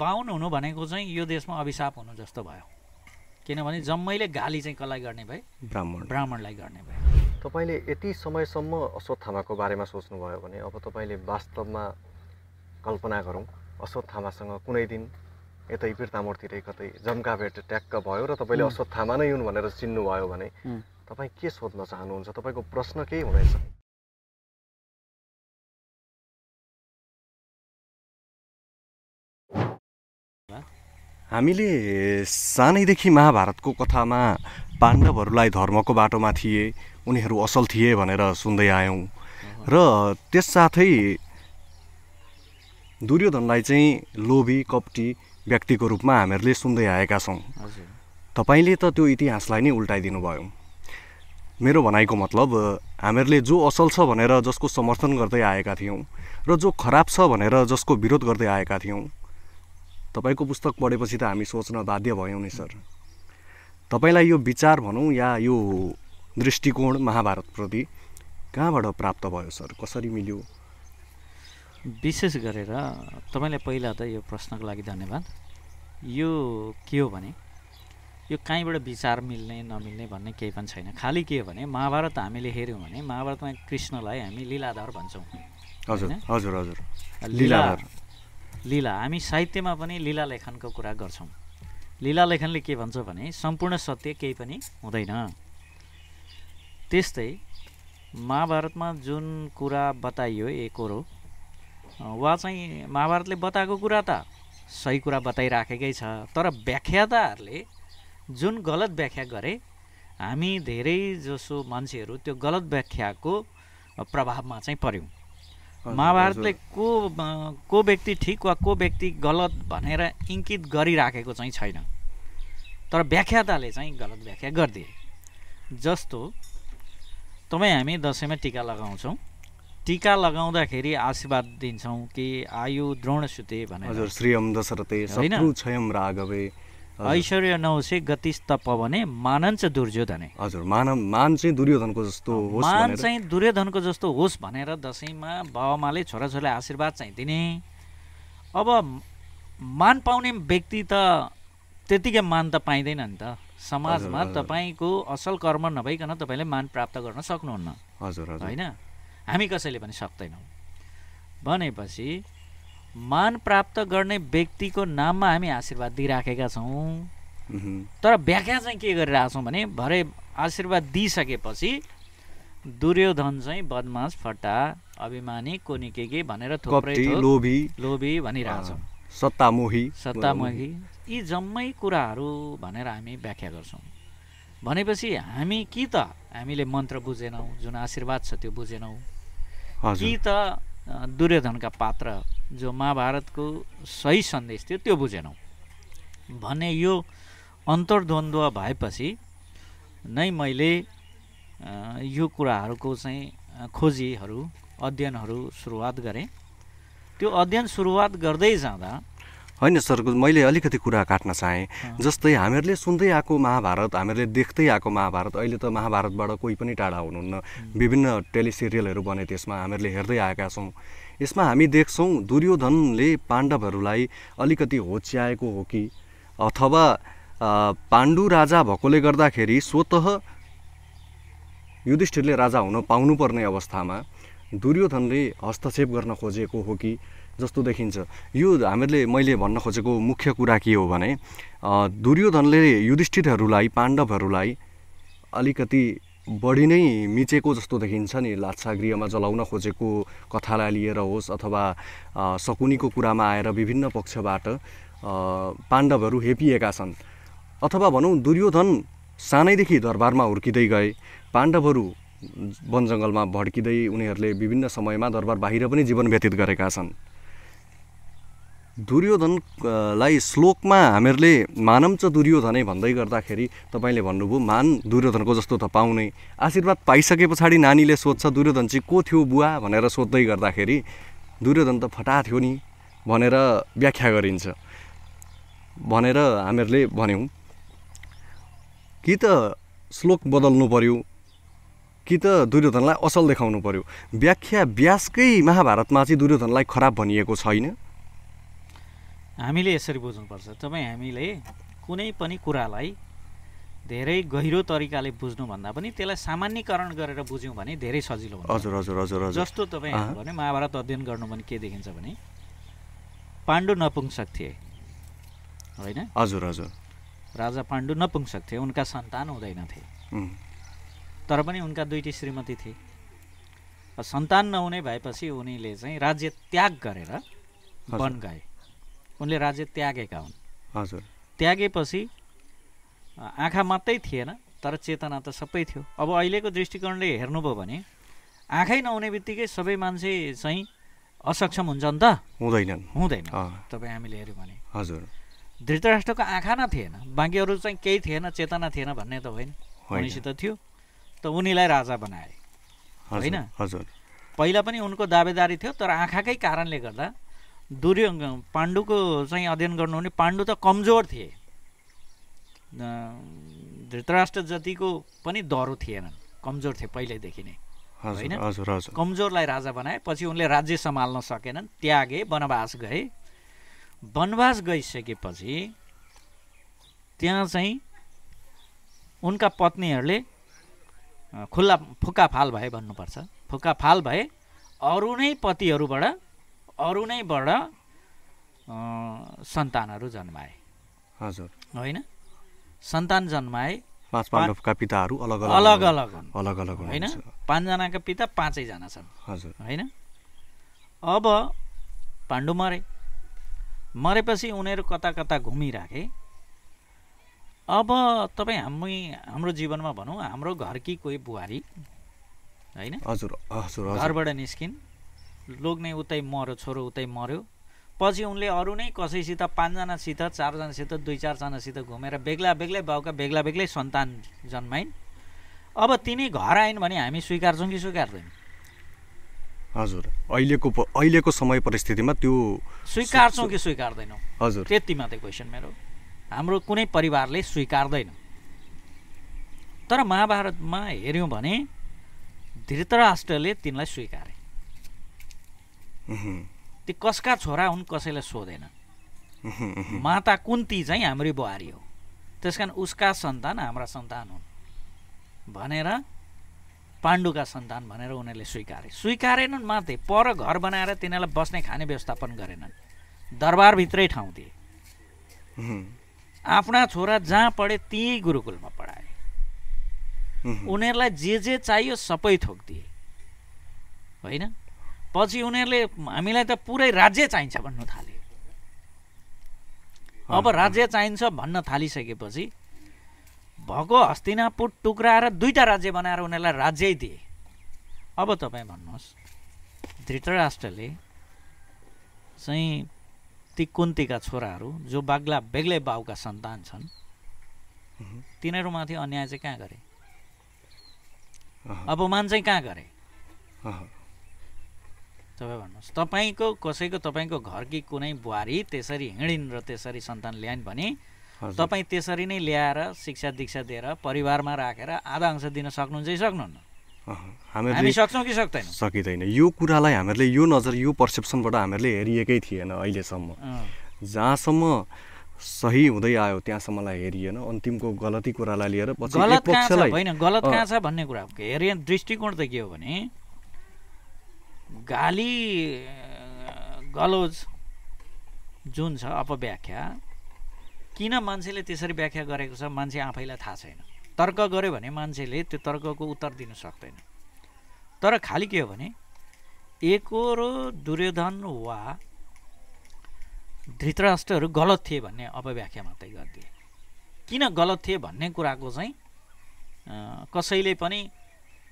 बाहुन हुनु भनेको चाहिँ यो देशमा अभिशाप हुनु जस्तो भयो, किनभने जम्मैले गाली चाहिँ कसलाई गर्ने भए? ब्राह्मणलाई गर्ने भए। तपाईँले यति समयसम्म अश्वत्थामाको बारेमा सोच्नुभयो भने अब तपाईँले वास्तवमा कल्पना गरौँ, अश्वत्थामासँग कुनै दिन यतै बिर्तामोडतिरै कतै जम्का भेट ट्याक्क भयो र तपाईँले अश्वत्थामा नै हुन् भनेर चिन्नुभयो भने तपाईँ के सोध्न चाहनुहुन्छ? तपाईँको प्रश्न केही हुनेछ? हामीले सानैदेखि महाभारतको कथामा पाण्डवहरूलाई धर्मको बाटोमा थिए, उनीहरू असल थिए भनेर सुन्दै आयौँ र त्यससाथै दुर्योधनलाई चाहिँ लोभी कपटी व्यक्तिको रूपमा हामीहरूले सुन्दै आएका छौँ। तपाईँले त त्यो इतिहासलाई नै उल्टाइदिनु भयो। मेरो भनाइको मतलब हामीहरूले जो असल छ भनेर जसको समर्थन गर्दै आएका थियौँ र जो खराब छ भनेर जसको विरोध गर्दै आएका थियौँ, तपाईँको पुस्तक पढेपछि त हामी सोच्न बाध्य भयौँ नि सर। तपाईँलाई यो विचार भनौँ या यो दृष्टिकोण महाभारतप्रति कहाँबाट प्राप्त भयो सर? कसरी मिल्यो? विशेष गरेर तपाईँले पहिला त यो प्रश्नको लागि धन्यवाद। यो के हो भने यो कहीँबाट विचार मिल्ने नमिल्ने भन्ने केही पनि छैन। खालि के हो भने महाभारत हामीले हेऱ्यौँ भने महाभारतमा कृष्णलाई हामी लीलाधर भन्छौँ। हजुर हजुर हजुर, लीला हामी साहित्यमा पनि लीला लेखनको कुरा गर्छौँ। लीला लेखनले के भन्छ भने सम्पूर्ण सत्य केही पनि हुँदैन। त्यस्तै महाभारतमा जुन कुरा बताइयो एकोरो वा चाहिँ महाभारतले बताएको कुरा त सही कुरा बताइराखेकै छ, तर व्याख्याताहरूले जुन गलत व्याख्या गरे हामी धेरै जसो मान्छेहरू त्यो गलत व्याख्याको प्रभावमा चाहिँ पर्यौँ। महाभारतले को व्यक्ति ठिक वा को व्यक्ति गलत भनेर इङ्कित गरिराखेको चाहिँ छैन, तर व्याख्याताले चाहिँ गलत व्याख्या गरिदिए। जस्तो तपाईँ हामी दसैँमा टिका लगाउँछौँ, टिका लगाउँदाखेरि आशीर्वाद दिन्छौँ कि आयु द्रोण सुते भनेर। हजुर, श्रीयम दशरथे शत्रु क्षयम राघवे ऐश्वर्य नौसे गतिस्तप भने मानञ्च दुर्योधने। हजुर, मान चाहिँ दुर्योधनको जस्तो होस्, मान चाहिँ दुर्योधनको जस्तो होस् भनेर दसैँमा बाबामाले छोराछोरीलाई आशीर्वाद चाहिँ दिने। अब मान पाउने व्यक्ति त त्यतिकै मान त पाइँदैन नि त। समाजमा तपाईँको असल कर्म नभइकन तपाईँले मान प्राप्त गर्न सक्नुहुन्न। हजुर होइन, हामी कसैले पनि सक्दैनौँ। भनेपछि मान प्राप्त गर्ने व्यक्तिको नाममा हामी आशीर्वाद दिइराखेका छौँ, तर व्याख्या चाहिँ के गरिरहेछौँ भने भरे आशीर्वाद दिइसकेपछि दुर्योधन चाहिँ बदमास, फट्टा, अभिमानी, कोनी के भनेर थुप्रै लोभी भनिरहेछौँ, सत्तामोही यी जम्मै कुराहरू भनेर हामी व्याख्या गर्छौँ। भनेपछि हामी कि त हामीले मन्त्र बुझेनौँ, जुन आशीर्वाद छ त्यो बुझेनौँ, कि त दुर्योधनका पात्र जो महाभारतको सही सन्देश थियो त्यो बुझेनौँ भन्ने यो अन्तर्द्वन्द्व भएपछि नै मैले यो कुराहरूको चाहिँ खोजीहरू अध्ययनहरू सुरुवात गरेँ। त्यो अध्ययन सुरुवात गर्दै जाँदा होइन सर, मैले अलिकति कुरा काट्न चाहेँ। जस्तै हामीहरूले सुन्दै आएको महाभारत, हामीहरूले देख्दै आएको महाभारत, अहिले त महाभारतबाट कोही पनि टाढा हुनुहुन्न, विभिन्न टेलिसिरियलहरू बने, त्यसमा हामीहरूले हेर्दै आएका छौँ। यसमा हामी देख्छौँ दुर्योधनले पाण्डवहरूलाई अलिकति होच्याएको हो कि अथवा पाण्डु राजा भएकोले गर्दाखेरि स्वतः युधिष्ठिरले राजा हुन पाउनुपर्ने अवस्थामा दुर्योधनले हस्तक्षेप गर्न खोजेको हो कि जस्तो देखिन्छ। यो मैले भन्न खोजेको मुख्य कुरा के हो भने दुर्योधनले युधिष्ठिरहरूलाई, पाण्डवहरूलाई अलिकति बढी नै मिचेको जस्तो देखिन्छ नि। लाक्षागृहमा जलाउन खोजेको कथालाई लिएर होस् अथवा शकुनीको कुरामा आएर विभिन्न पक्षबाट पाण्डवहरू हेपिएका छन्, अथवा भनौँ दुर्योधन सानैदेखि दरबारमा हुर्किँदै गए, पाण्डवहरू वन जङ्गलमा भड्किँदै उनीहरूले विभिन्न समयमा दरबार बाहिर पनि जीवन व्यतीत गरेका छन्। दुर्योधनलाई श्लोकमा हामीहरूले मानम च दुर्योधनै भन्दै गर्दाखेरि तपाईँले भन्नुभयो मान दुर्योधनको जस्तो त पाउने। आशीर्वाद पाइसके पछाडि नानीले सोध्छ दुर्योधन चाहिँ को थियो बुवा भनेर सोध्दै गर्दाखेरि दुर्योधन त फटा थियो नि भनेर व्याख्या गरिन्छ भनेर हामीहरूले भन्यौँ। कि त श्लोक बदल्नु पर्यो कि त दुर्योधनलाई असल देखाउनु पर्यो। व्याख्या व्यासकै महाभारतमा चाहिँ दुर्योधनलाई खराब भनिएको छैन। हामीले यसरी बुझ्नुपर्छ। तपाईँ हामीले कुनै पनि कुरालाई धेरै गहिरो तरिकाले बुझ्नुभन्दा पनि त्यसलाई सामान्यकरण गरेर बुझ्यौँ भने धेरै सजिलो हुन्छ। हजुर हजुर हजुर हजुर। जस्तो तपाईँ भने महाभारत अध्ययन गर्नु भने के देखिन्छ भने पाण्डु नपुंसक थिए होइन? हजुर हजुर। राजा पाण्डु नपुंसक थिए, उनका सन्तान हुँदैनथे, तर पनि उनका दुईटी श्रीमती थिए। सन्तान नहुने भएपछि उनीले चाहिँ राज्य त्याग गरेर वन गए। उनले राज्य त्यागेका हुन्। हजुर। त्यागेपछि आँखा मात्रै थिएन तर चेतना त सबै थियो। अब अहिलेको दृष्टिकोणले हेर्नुभयो भने आँखै नहुने बित्तिकै सबै मान्छे चाहिँ असक्षम हुन्छ नि त? हुँदैन। तपाईँ हामीले हेऱ्यौँ भने हजुर धृतराष्ट्रको आँखा न थिएन, बाँकीहरू चाहिँ केही थिएन, चेतना थिएन भन्ने त होइन, उनीसित थियो। त उनीलाई राजा बनाए होइन? हजुर। पहिला पनि उनको दावेदारी थियो, तर आँखाकै कारणले गर्दा पाण्डुको चाहिँ अध्ययन गर्नु भने पाण्डु त कमजोर थिए, धृतराष्ट्र जतिको पनि दह्रो थिएनन्, कमजोर थिए पहिल्यैदेखि नै होइन? कमजोरलाई राजा बनाए। पछि उनले राज्य सम्हाल्न सकेनन्, त्यागे, वनवास गए। वनवास गइसकेपछि त्यहाँ चाहिँ उनका पत्नीहरूले खुल्ला फुक्काफाल भए भन्नुपर्छ, फुक्काफाल भए। अरू नै पतिहरूबाट अरू नैबाट सन्तानहरू जन्माए। हजुर होइन? सन्तान जन्माए। 5 पाण्डवका पिताहरू अलग अलग होइन? 5 जनाका पिता 5 जना छन्। हजुर होइन? अब पाण्डु मरेपछि उनीहरू कता कता घुमिराखे। अब तपाईँ हाम्रो जीवनमा भनौँ, हाम्रो घरकी कोही बुहारी होइन, घरबाट निस्किन्, लोग्ने उतै मर्यो, छोरो उतै मर्यो। पछि उनले अरू नै कसैसित 5 जनासित 4 जनासित 2-4 जनासित घुमेर बेग्ला बेग्लै बाउका बेग्ला बेग्लै सन्तान जन्माइन्। अब तिनी घर आइन् भने हामी स्वीकार्छौँ कि स्वीकार्दैनौँ? हजुर अहिलेको समय परिस्थितिमा त्यो स्वीकार्छौँ कि स्वीकार्दैनौँ? हजुर त्यति मात्रै क्वेसन मेरो। हाम्रो कुनै परिवारले स्वीकार्दैन। तर महाभारतमा हेऱ्यौँ भने धृतराष्ट्रले तिनलाई स्वीकारे। ती कसका छोरा हुन् कसैलाई सोधेन। माता कुन्ती चाहिँ हाम्री बुहारी हो, त्यसकारण उसका सन्तान हाम्रा सन्तान हुन् भनेर पाण्डुका सन्तान भनेर उनीहरूले स्वीकारेनन् मात्रै, पर घर बनाएर तिनीहरूलाई बस्ने खाने व्यवस्थापन गरेनन्, दरबारभित्रै ठाउँ दिए। आफ्ना छोरा जहाँ पढे त्यही गुरुकुलमा पढाए, उनीहरूलाई जे चाहियो सबै थोक दिए होइन? पछि उनीहरूले हामीलाई त पुरै राज्य चाहिन्छ भन्नु थाले। अब राज्य चाहिन्छ भन्न थालिसकेपछि भएको हस्तिनापुर टुक्राएर 2टा राज्य बनाएर उनीहरूलाई राज्यै दिए। अब तपाईँ भन्नुहोस्, धृतराष्ट्रले चाहिँ ती कुन्तीका छोराहरू जो बेग्लै बाउका सन्तान छन्, तिनीहरूमाथि अन्याय चाहिँ कहाँ गरे? अपमान चाहिँ कहाँ गरे? तपाईँ भन्नुहोस्, तपाईँको घरकी कुनै बुहारी त्यसरी हिँडिन् र त्यसरी सन्तान ल्याइन् भने तपाईँ त्यसरी नै ल्याएर शिक्षा दीक्षा दिएर परिवारमा राखेर आधा अंश दिन सक्नुहुन्छ कि सक्नुहुन्न? हामी सक्छौँ कि सक्दैनौँ? सकिँदैन। यो कुरालाई हामीहरूले यो नजर, यो पर्सेप्सनबाट हामीहरूले हेरिएकै थिएन अहिलेसम्म। जहाँसम्म सही हुँदै आयो त्यहाँसम्मलाई हेरिएन, अन्तिमको गलती कुरालाई लिएर पछि गलत कहाँ छ होइन, गलत कहाँ छ भन्ने कुरा हेरिए दृष्टिकोण त के हो भने गाली गलोज जुन छ अपव्याख्या, किन मान्छेले त्यसरी व्याख्या गरेको छ मान्छे आफैलाई थाहा छैन। तर्क गर्यो भने मान्छेले त्यो तर्कको उत्तर दिन सक्दैन। तर खालि के हो भने एकोरो दुर्योधन वा धृतराष्ट्रहरू गलत थिए भन्ने अपव्याख्या मात्रै गरिदिए। किन गलत थिए भन्ने कुराको चाहिँ कसैले पनि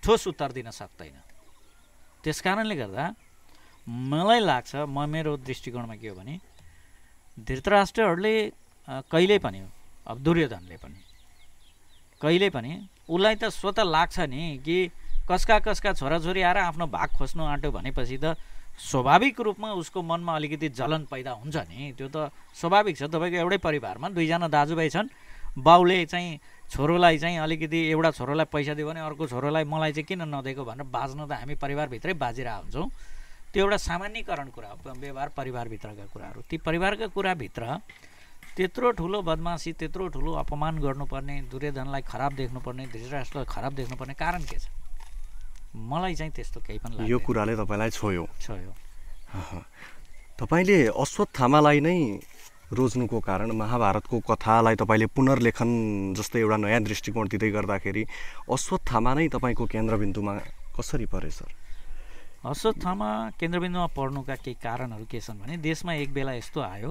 ठोस उत्तर दिन सक्दैन। त्यस कारणले गर्दा मलाई लाग्छ, मेरो दृष्टिकोणमा के हो भने धृतराष्ट्रहरूले कहिल्यै पनि, अब दुर्योधनले पनि कहिल्यै पनि उसलाई त स्वतः लाग्छ नि कि कसका छोराछोरी आएर आफ्नो भाग खोज्नु आँट्यो भनेपछि त स्वाभाविक रूपमा उसको मनमा अलिकति जलन पैदा हुन्छ नि। त्यो त स्वाभाविक छ। तपाईँको एउटै परिवारमा 2 जना दाजुभाइ छन्, बाउले चाहिँ छोरोलाई चाहिँ अलिकति एउटा छोरोलाई पैसा दियो भने अर्को छोरोलाई मलाई चाहिँ किन नदिएको भनेर बाँच्न त हामी परिवारभित्रै बाजिरहेको हुन्छौँ। त्यो एउटा सामान्यकरण कुरा हो, व्यवहार परिवारभित्रका कुराहरू। ती परिवारका कुराभित्र त्यत्रो ठुलो बदमासी, त्यत्रो ठुलो अपमान गर्नुपर्ने, दुर्योधनलाई खराब देख्नुपर्ने, धृतराष्ट्रलाई खराब देख्नुपर्ने कारण के छ? मलाई चाहिँ त्यस्तो केही पनि लाग्दैन। यो कुराले तपाईँलाई छोयो। तपाईँले अश्वत्थामालाई नै रोज्नुको कारण महाभारतको कथालाई तपाईँले पुनर्लेखन जस्तै एउटा नयाँ दृष्टिकोण दिँदै गर्दाखेरि अश्वत्थामा नै तपाईँको केन्द्रबिन्दुमा कसरी परे सर? अश्वत्थामा केन्द्रबिन्दुमा पर्नुका केही कारणहरू के छन् भने देशमा एक बेला यस्तो आयो,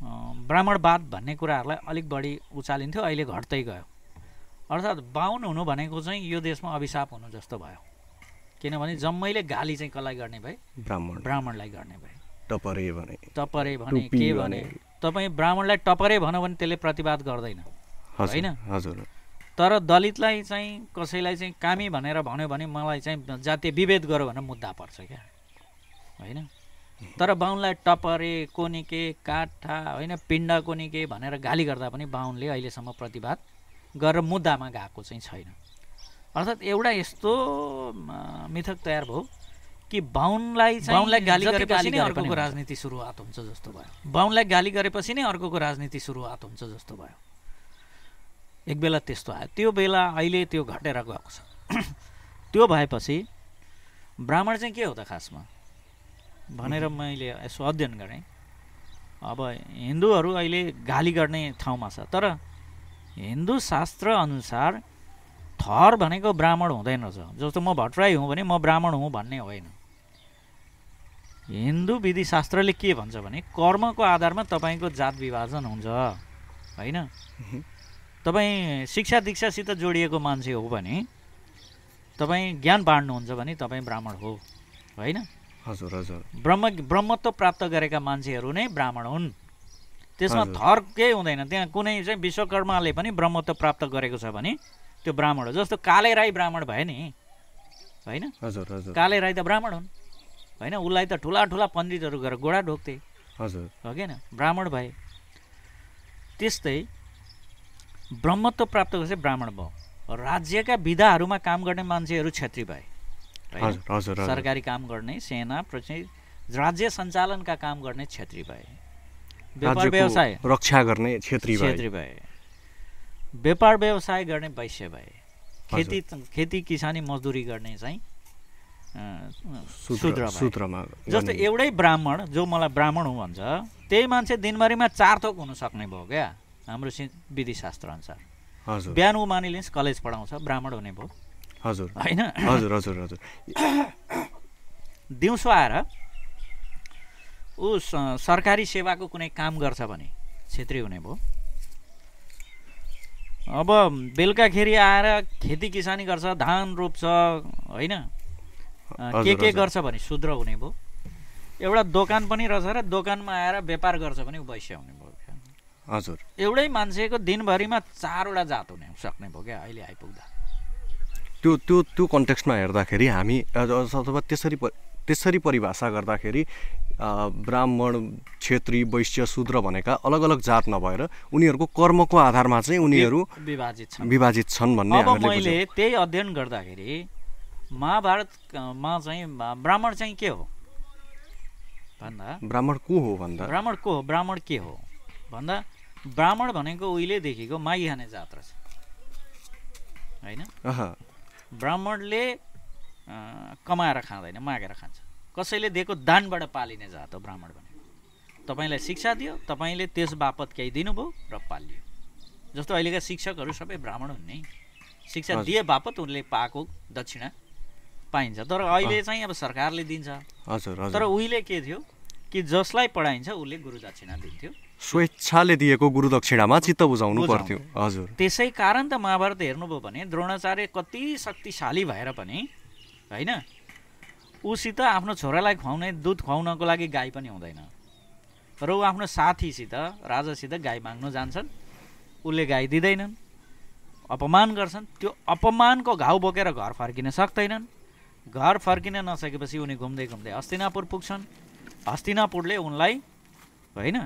ब्राह्मणवाद भन्ने कुराहरूलाई अलिक बढी उचालिन्थ्यो, अहिले घट्दै गयो। अर्थात् बाहुन हुनु भनेको चाहिँ यो देशमा अभिशाप हुनु जस्तो भयो। किनभने जम्मैले गाली चाहिँ कसलाई गर्ने भए? ब्राह्मणलाई गर्ने भए। टपरे भने के भने तपाईँ ब्राह्मणलाई टपरे भन्यो भने त्यसले प्रतिवाद गर्दैन, होइन? हजुर। तर दलितलाई चाहिँ कसैलाई चाहिँ कामी भनेर भन्यो भने मलाई चाहिँ जातीय विभेद गर्यो भनेर मुद्दा पर्छ क्या, होइन? तर बाहुनलाई टपरे, कोनिके, काठा, होइन, पिण्ड कोनिके भनेर गाली गर्दा पनि बाहुनले अहिलेसम्म प्रतिवाद गरेर मुद्दामा गएको चाहिँ छैन। अर्थात् एउटा यस्तो मिथक तयार भयो कि बाहुनलाई गाली गरेपछि नै अर्कोको राजनीति सुरुवात हुन्छ जस्तो भयो। बाहुनलाई गाली गरेपछि नै अर्कोको राजनीति सुरुवात हुन्छ जस्तो भयो। एक बेला त्यस्तो आयो। त्यो बेला अहिले त्यो घटेर गएको छ। त्यो भएपछि ब्राह्मण चाहिँ के हो त खासमा भनेर मैले यसो अध्ययन गरेँ। अब हिन्दूहरू अहिले गाली गर्ने ठाउँमा छ, तर हिन्दू शास्त्र अनुसार थर भनेको ब्राह्मण हुँदैन रहेछ। जस्तो म भट्टराई हुँ भने म ब्राह्मण हुँ भन्ने होइन। हिन्दू विधिशास्त्रले के भन्छ भने कर्मको आधारमा तपाईँको जात विभाजन हुन्छ, होइन? तपाईँ शिक्षा दीक्षासित जोडिएको मान्छे हो भने, तपाईँ ज्ञान बाँड्नुहुन्छ भने तपाईँ ब्राह्मण हो, होइन? हजुर हजुर। ब्रह्मत्व प्राप्त गरेका मान्छेहरू नै ब्राह्मण हुन्। त्यसमा थर केही हुँदैन। त्यहाँ कुनै चाहिँ विश्वकर्माले पनि ब्रह्मत्व प्राप्त गरेको छ भने त्यो ब्राह्मण हो। जस्तो काले राई ब्राह्मण भयो नि, होइन? हजुर हजुर। काले राई त ब्राह्मण हुन्, होइन? उसलाई त ठुला ठुला पण्डितहरू गएर गोडा ढोक्थे, हजुर, हो कि न? ब्राह्मण भए। त्यस्तै ब्रह्मत्व प्राप्त गरेपछि ब्राह्मण भयो। राज्यका विधाहरूमा काम गर्ने मान्छेहरू क्षेत्री भए, सरकारी काम गर्ने, सेना, राज्य सञ्चालनका काम गर्ने क्षेत्री भए। व्यापार व्यवसाय रक्षा गर्ने क्षेत्री भए। व्यापार व्यवसाय गर्ने वैश्य भए। खेती किसानी मजदुरी गर्ने चाहिँ शूद्र भए। जस्तो एउटै ब्राह्मण जो मलाई ब्राह्मण हुँ भन्छ, त्यही मान्छे दिनभरिमा 4 थोक हुन सक्ने भयो क्या हाम्रो विधिशास्त्र अनुसार। बिहान ऊ मानिलिनुहोस् कलेज पढाउँछ, ब्राह्मण हुने भयो, हजुर, होइन? हजुर हजुर हजुर। दिउँसो आएर ऊ सरकारी सेवाको कुनै काम गर्छ भने क्षेत्री हुने भयो। अब बेलुकाखेरि आएर खेती किसानी गर्छ, धान रोप्छ, होइन, के गर्छ भने शूद्र हुने भयो। एउटा दोकान पनि रहेछ र दोकानमा आएर व्यापार गर्छ भने वैश्य हुने भयो। हजुर, एउटै मान्छेको दिनभरिमा 4वटा जात हुने सक्ने भयो क्या अहिले आइपुग्दा। त्यो त्यो त्यो कन्टेक्स्टमा हेर्दाखेरि हामी अथवा त्यसरी परिभाषा गर्दाखेरि ब्राह्मण, क्षेत्री, वैश्य, शूद्र भनेका अलग अलग जात नभएर उनीहरूको कर्मको आधारमा चाहिँ उनीहरू विभाजित छन् भन्ने हामीले बुझ्यौँ। मैले त्यही अध्ययन गर्दाखेरि महाभारतमा चाहिँ ब्राह्मण चाहिँ के हो भन्दा, ब्राह्मण को हो भन्दा, ब्राह्मण के हो भन्दा, ब्राह्मण भनेको उहिलेदेखिको मागी खाने जात रहेछ, होइन? ब्राह्मणले कमाएर खाँदैन, मागेर खान्छ। कसैले दिएको दानबाट पालिने जात हो ब्राह्मण भनेको। तपाईँलाई शिक्षा दियो, तपाईँले त्यस बापत केही दिनुभयो र पालियो। जस्तो अहिलेका शिक्षकहरू सबै ब्राह्मण हुन् नि, शिक्षा दिए बापत उनले पाएको दक्षिणा पाइन्छ। तर अहिले चाहिँ अब सरकारले दिन्छ। तर उहिले के थियो कि जसलाई पढाइन्छ उसले गुरु दक्षिणा दिन्थ्यो। स्वेच्छाले दिएको गुरु दक्षिणामा चित्त बुझाउनु पर्थ्यो। हजुर, त्यसै कारण त महाभारत हेर्नुभयो भने द्रोणाचार्य कति शक्तिशाली भएर पनि, होइन, उसित आफ्नो छोरालाई खुवाउने, दुध खुवाउनको लागि गाई पनि हुँदैन र ऊ आफ्नो साथीसित, राजासित गाई माग्नु जान्छन्, उसले गाई दिँदैनन्, अपमान गर्छन्। त्यो अपमानको घाउ बोकेर घर फर्किन सक्दैनन्। घर फर्किन नसकेपछि उनी घुम्दै घुम्दै हस्तिनापुर पुग्छन्। हस्तिनापुरले उनलाई, होइन,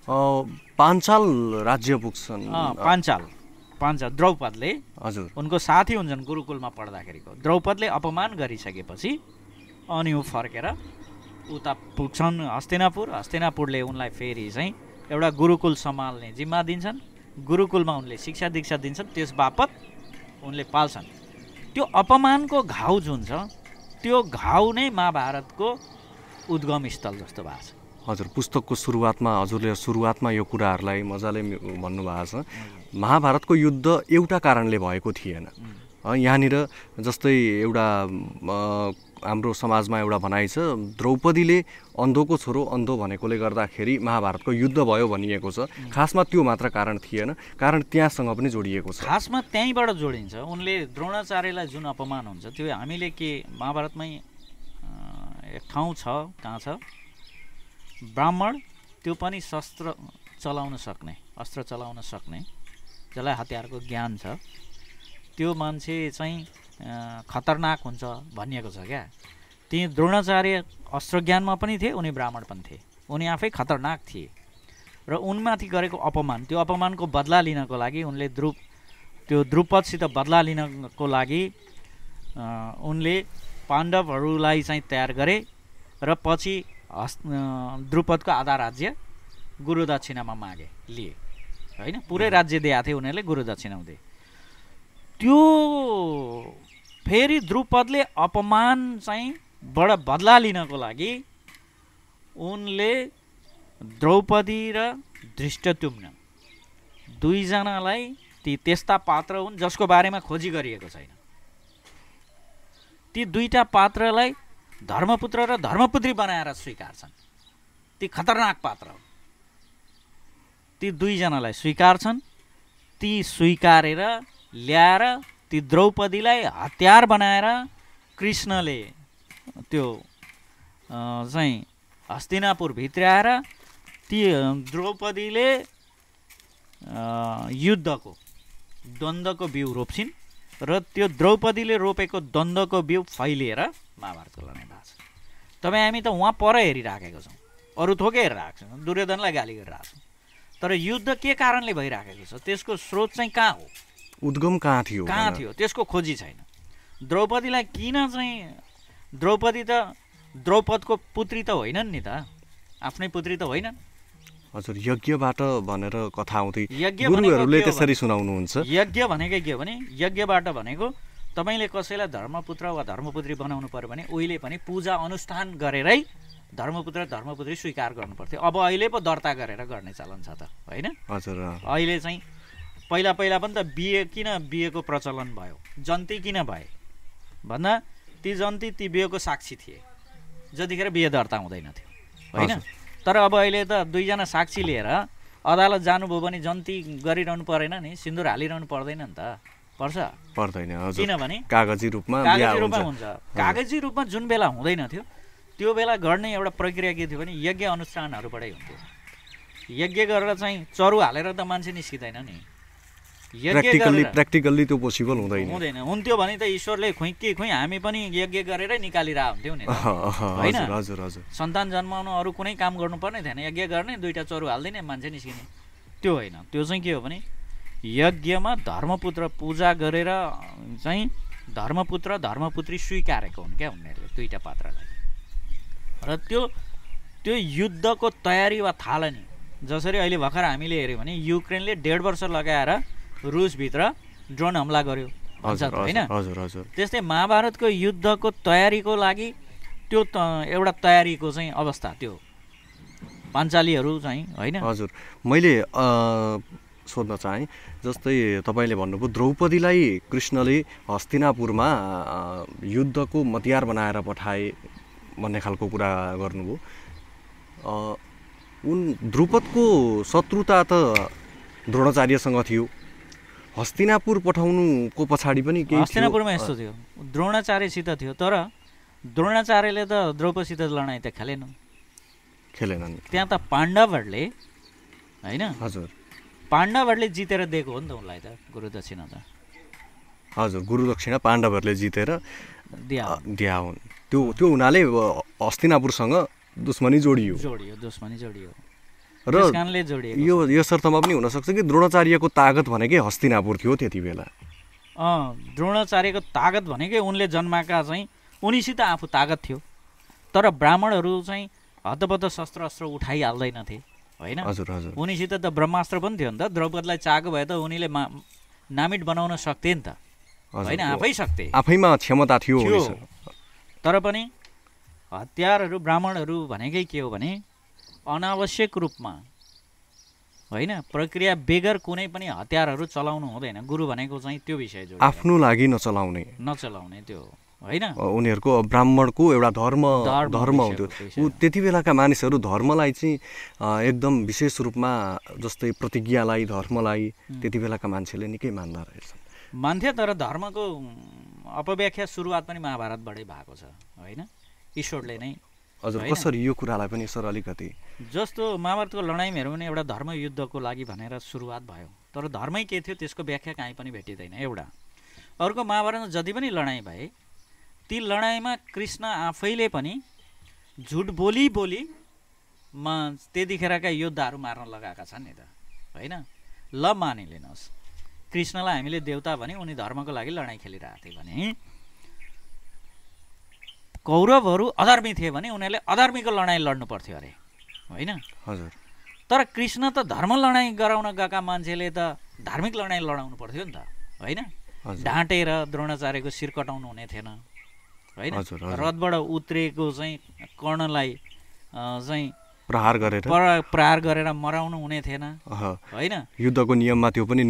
पाञ्चाल राज्य पुग्छन्। पाञ्चाल द्रौपदले, हजुर, उनको साथी हुन्छन् गुरुकुलमा पढ्दाखेरिको। द्रौपदले अपमान गरिसकेपछि अनि ऊ फर्केर उता पुग्छन् हस्तिनापुरले उनलाई फेरि चाहिँ एउटा गुरुकुल सम्हाल्ने जिम्मा दिन्छन्। गुरुकुलमा उनले शिक्षा दीक्षा दिन्छन्, त्यस बापत उनले पाल्छन्। त्यो अपमानको घाउ जुन छ त्यो घाउ नै महाभारतको उद्गम स्थल जस्तो भएको छ। हजुर, पुस्तकको हजुरले सुरुवातमा यो कुराहरूलाई मजाले भन्नुभएको छ। महाभारतको युद्ध एउटा कारणले भएको थिएन। यहाँनिर जस्तै एउटा हाम्रो समाजमा एउटा भनाइ छ, द्रौपदीले अन्धोको छोरो अन्धो भनेकोले गर्दाखेरि महाभारतको युद्ध भयो भनिएको छ। खासमा त्यो मात्र कारण थिएन, कारण त्यहाँसँग पनि जोडिएको छ। खासमा त्यहीँबाट जोडिन्छ। उनले द्रोणाचार्यलाई जुन अपमान हुन्छ त्यो हामीले के महाभारतमै एक ठाउँ छ, कहाँ छ, ब्राह्मण त्यो पनि अस्त्र चलाउन सक्ने जसलाई हतियारको ज्ञान छ, त्यो मान्छे चाहिँ खतरनाक हुन्छ भनिएको छ क्या। ती द्रोणाचार्य अस्त्र ज्ञानमा पनि थिए, उनी ब्राह्मण पनि थिए, उनी आफै खतरनाक थिए र उनमाथि गरेको अपमान, त्यो अपमानको बदला लिनको लागि उनले द्रुपदसित बदला लिनको लागि उनले पाण्डवहरूलाई चाहिँ तयार गरे र पछि द्रुपदको आधा राज्य गुरुदक्षिणामा लिए होइन। पुरै राज्य दिएको थिए उनीहरूले, गुरुदक्षिणा हुँदै। त्यो फेरि द्रुपदले अपमान चाहिँ बाट बदला लिनको लागि उनले द्रौपदी र धृष्टद्युम्न दुईजनालाई, ती त्यस्ता पात्र हुन् जसको बारेमा खोजी गरिएको छैन, ती दुईटा पात्रलाई धर्मपुत्र र धर्मपुत्री बनाएर स्वीकार्छन्। ती खतरनाक पात्र हुन्, ती दुईजनालाई स्वीकार्छन्। ती स्वीकारेर ल्याएर ती द्रौपदीलाई हतियार बनाएर कृष्णले त्यो चाहिँ हस्तिनापुर भित्र्याएर ती द्रौपदीले द्वन्द्वको बिउ रोप्छिन् र त्यो द्रौपदीले रोपेको द्वन्द्वको बिउ फैलिएर महाभारतको लडाइँ भएको छ। तपाईँ हामी त उहाँ पर हेरिराखेको छौँ, अरू थोकै हेरिरहेको छौँ, दुर्योधनलाई गाली गरिरहेको छौँ, तर युद्ध के कारणले भइराखेको छ त्यसको स्रोत चाहिँ कहाँ हो, उद्गम कहाँ थियो त्यसको खोजी छैन। द्रौपदीलाई किन चाहिँ, द्रौपदी त द्रौपदको पुत्री त होइनन् नि त, आफ्नै पुत्री त होइनन्। हजुर, यज्ञबाट भनेर कथा आउँदै गुरुहरूले त्यसरी सुनाउनुहुन्छ। यज्ञ भनेकै के हो भने, यज्ञबाट भनेको तपाईँले कसैलाई धर्मपुत्र वा धर्मपुत्री बनाउनु पर्यो भने उहिले पनि पूजा अनुष्ठान गरेरै धर्मपुत्र धर्मपुत्री स्वीकार गर्नु पर्थ्यो। अब अहिले पो दर्ता गरेर गर्ने चलन छ त होइन। हजुर, अहिले चाहिँ पहिला पनि त बिहेको प्रचलन भयो। जन्ती किन भए भन्दा ती जन्ती ती बिहेको साक्षी थिए, जतिखेर बिहे दर्ता हुँदैन थियो होइन। तर अब अहिले त दुईजना साक्षी लिएर अदालत जानुभयो भने जन्ती गरिरहनु परेन नि, सिन्दुर हालिरहनु पर्दैन नि त, पर्दैन। किनभने कागजी रूपमा हुन्छ। कागजी रूपमा जुन बेला हुँदैन थियो त्यो बेला गर्ने एउटा प्रक्रिया के थियो भने यज्ञ अनुष्ठानहरूबाटै हुन्थ्यो। यज्ञ गरेर चाहिँ चरु हालेर त मान्छे निस्किँदैन नि, प्र्याक्टिकल्ली त्यो पोसिबल हुँदैन। हुन्थ्यो भने त ईश्वरले खुइ हामी पनि यज्ञ गरेरै निकालिरह हुन्थ्यौँ नि होइन। सन्तान जन्माउनु अरू कुनै काम गर्नुपर्ने थिएन, यज्ञ गर्ने, दुईटा चरु हाल्दिने, मान्छे निस्किने, त्यो होइन। त्यो चाहिँ के हो भने यज्ञमा धर्मपुत्र पूजा गरेर चाहिँ धर्मपुत्र धर्मपुत्री स्वीकारेको हुन् क्या उनीहरूले दुईटा पात्रलाई। र त्यो युद्धको तयारी वा थालनी, जसरी अहिले भर्खर हामीले हेऱ्यौँ भने युक्रेनले 1.5 वर्ष लगाएर रुसभित्र ड्रोन हमला गर्यो भन्छ होइन। त्यस्तै महाभारतको युद्धको तयारीको लागि त्यो एउटा तयारीको चाहिँ अवस्था, त्यो पाञ्चालीहरू चाहिँ होइन। हजुर, मैले सोध्न चाहेँ, जस्तै तपाईँले भन्नुभयो द्रौपदीलाई कृष्णले हस्तिनापुरमा युद्धको मतियार बनाएर पठाए भन्ने खालको कुरा गर्नुभयो। द्रुपदको शत्रुता त द्रोणाचार्यसँग थियो, हस्तिनापुर पठाउनुको पछाडि पनि केही थियो। हस्तिनापुरमा यस्तो थियो, द्रोणाचार्यसित थियो, तर द्रोणाचार्यले त द्रौपदीसित लडाइँ त खेलेनन्। त्यहाँ त पाण्डवहरूले होइन। हजुर, पाण्डवहरूले जितेर दिएको हो नि त उनलाई त गुरुदक्षिणा त। हजुर, गुरुदक्षिणा पाण्डवहरूले जितेर दिया हुन्। त्यो हुनाले हस्तिनापुरसँग दुश्मनी जोडियो र यो यसर्थमा पनि हुनसक्छ कि द्रोणाचार्यको तागत भनेकै हस्तिनापुर थियो त्यति बेला। द्रोणाचार्यको तागत भनेकै उनले जन्माका चाहिँ उनीसित आफू तागत थियो तर ब्राह्मणहरू चाहिँ हतपत शस्त्र अस्त्र उठाइहाल्दैनथे होइन। हजुर हजुर उनीसित त ब्रह्मास्त्र पनि थियो नि त, द्रौपदीलाई चाहेको भए त उनीले नामिट बनाउन सक्थे नि त होइन, आफै सक्थे, आफैमा क्षमता थियो। तर पनि हतियारहरू ब्राह्मणहरू भनेकै के हो भने अनावश्यक रूपमा होइन प्रक्रिया बेगर कुनै पनि हतियारहरू चलाउनु हुँदैन। गुरु भनेको चाहिँ त्यो विषय जोडेर आफ्नो लागि नचलाउने त्यो होइन। उनीहरूको ब्राह्मणको एउटा धर्म हुन्थ्यो। त्यति बेलाका मानिसहरू धर्मलाई चाहिँ एकदम विशेष रूपमा जस्तै प्रतिज्ञालाई धर्मलाई त्यति बेलाका मान्छेले निकै मान्दा रहेछन्, मान्थे। तर धर्मको अपव्याख्या सुरुवात पनि महाभारतबाटै भएको छ होइन, ईश्वरले नै। हजुर कसरी यो कुरालाई पनि सर अलिकति जस्तो महाभारतको लडाइँमा हेरौँ भने एउटा धर्मयुद्धको लागि भनेर सुरुवात भयो, तर धर्मै के थियो त्यसको व्याख्या कहीँ पनि भेटिँदैन एउटा। अर्को महाभारतमा जति पनि लडाइँ भए ती लडाइँमा कृष्ण आफैले पनि झुट बोली त्यतिखेरका योद्धाहरू मार्न लगाएका छन् नि त होइन। ल मानिलिनुहोस्, कृष्णलाई हामीले देवता भने उनी धर्मको लागि लडाइँ खेलिरहेको थिए भने कौरवहरू अधर्मी थिए भने उनीहरूले अधर्मीको लडाइँ लड्नु पर्थ्यो अरे होइन। हजुर तर कृष्ण त धर्म लडाइँ गराउन गएका मान्छेले त धार्मिक लडाइँ लडाउनु पर्थ्यो नि त होइन। ढाँटेर द्रोणाचार्यको शिर कटाउनु हुने थिएन होइन। रथबाट उत्रेको चाहिँ कर्णलाई चाहिँ प्रहार गरेर मराउनु हुने थिएन होइन। युद्धको नियममा त्यो पनि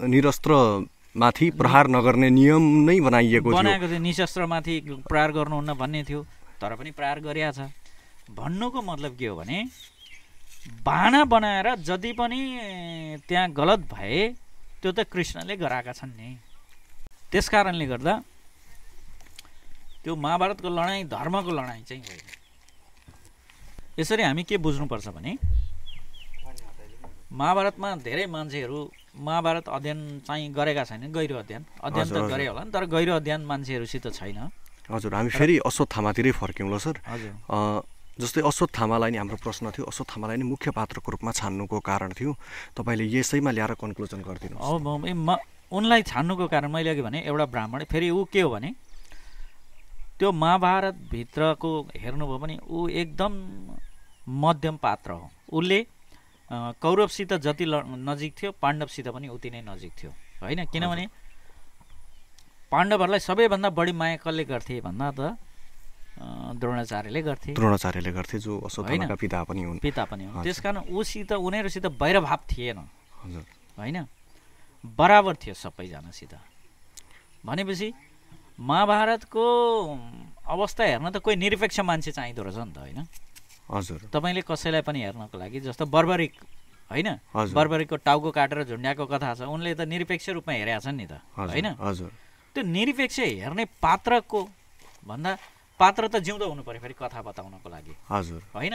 निरस्त्रमाथि प्रहार नगर्ने नियम नै बनाएको थियो, निशस्त्रमाथि प्रहार गर्नुहुन्न भन्ने थियो, तर पनि प्रहार गरिया छ। भन्नुको मतलब के हो भने बाणा बनाएर जति पनि त्यहाँ गलत भए त्यो त कृष्णले गराएका छन् नि। त्यस कारणले गर्दा त्यो महाभारतको लडाइँ धर्मको लडाइँ चाहिँ होइन। यसरी हामी के बुझ्नुपर्छ भने महाभारतमा धेरै मान्छेहरू महाभारत अध्ययन चाहिँ गरेका छैनन्, गहिरो अध्ययन त गरे होला नि, तर गहिरो अध्ययन मान्छेहरूसित छैन। हजुर हामी फेरि अश्वत्थामातिरै फर्क्यौँ ल सर। जस्तै अश्वत्थामालाई नि हाम्रो प्रश्न थियो, अश्वत्थामालाई नि मुख्य पात्रको रूपमा छान्नुको कारण थियो, तपाईँले यसैमा ल्याएर कन्क्लुजन गरिदिनुहोस्। उनलाई छान्नुको कारण मैले अघि भने एउटा ब्राह्मण, फेरि ऊ के हो भने त्यो महाभारतभित्रको हेर्नुभयो भने ऊ एकदम मध्यम पात्र हो। उसले कौरवसित जति नजिक थियो पाण्डवसित पनि उति नै नजिक थियो होइन। किनभने पाण्डवहरूलाई सबैभन्दा बढी माया कसले गर्थे भन्दा त द्रोणाचार्यले गर्थे जो अश्वत्थामाका पिता पनि हुन्। त्यसकारण उनीहरूसित वैरभाव थिएन होइन, बराबर थियो सबैजनासित। भनेपछि महाभारतको अवस्था हेर्न त कोही निरपेक्ष मान्छे चाहिँदो रहेछ नि त होइन। हजुर तपाईँले कसैलाई पनि हेर्नको लागि जस्तो बर्बरिक होइन, बर्बरिकको टाउको काटेर झुन्ड्याएको कथा छ, उनले त निरपेक्ष रूपमा हेरेका छन् नि त होइन। त्यो निरपेक्ष हेर्ने पात्रको भन्दा पात्र त जिउँदो हुनु पर्यो फेरि कथा बताउनको लागि होइन।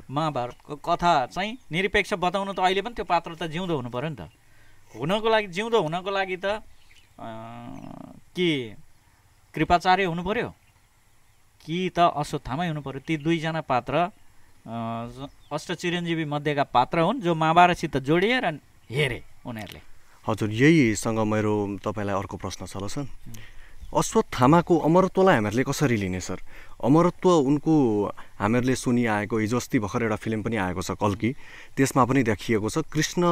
महाभारतको कथा चाहिँ निरपेक्ष बताउनु त अहिले पनि त्यो पात्र त जिउँदो हुनु पर्यो नि त। जिउँदो हुनको लागि त के कृपाचार्य हुनु पर्यो कि त अश्वत्थामै हुनु पर्यो। ती दुईजना पात्र अष्टचिरञ्जीवी मध्येका पात्र हुन् जो महाभारतसित जोडिएर हेरे उनीहरूले। हजुर यहीसँग मेरो तपाईँलाई अर्को प्रश्न छ ल सर। अश्वत्थामाको अमरत्वलाई हामीहरूले कसरी लिने सर? अमरत्व उनको हामीहरूले सुनिआएको, हिजो अस्ति भर्खर एउटा फिल्म पनि आएको छ कल्की, त्यसमा पनि देखिएको छ कृष्ण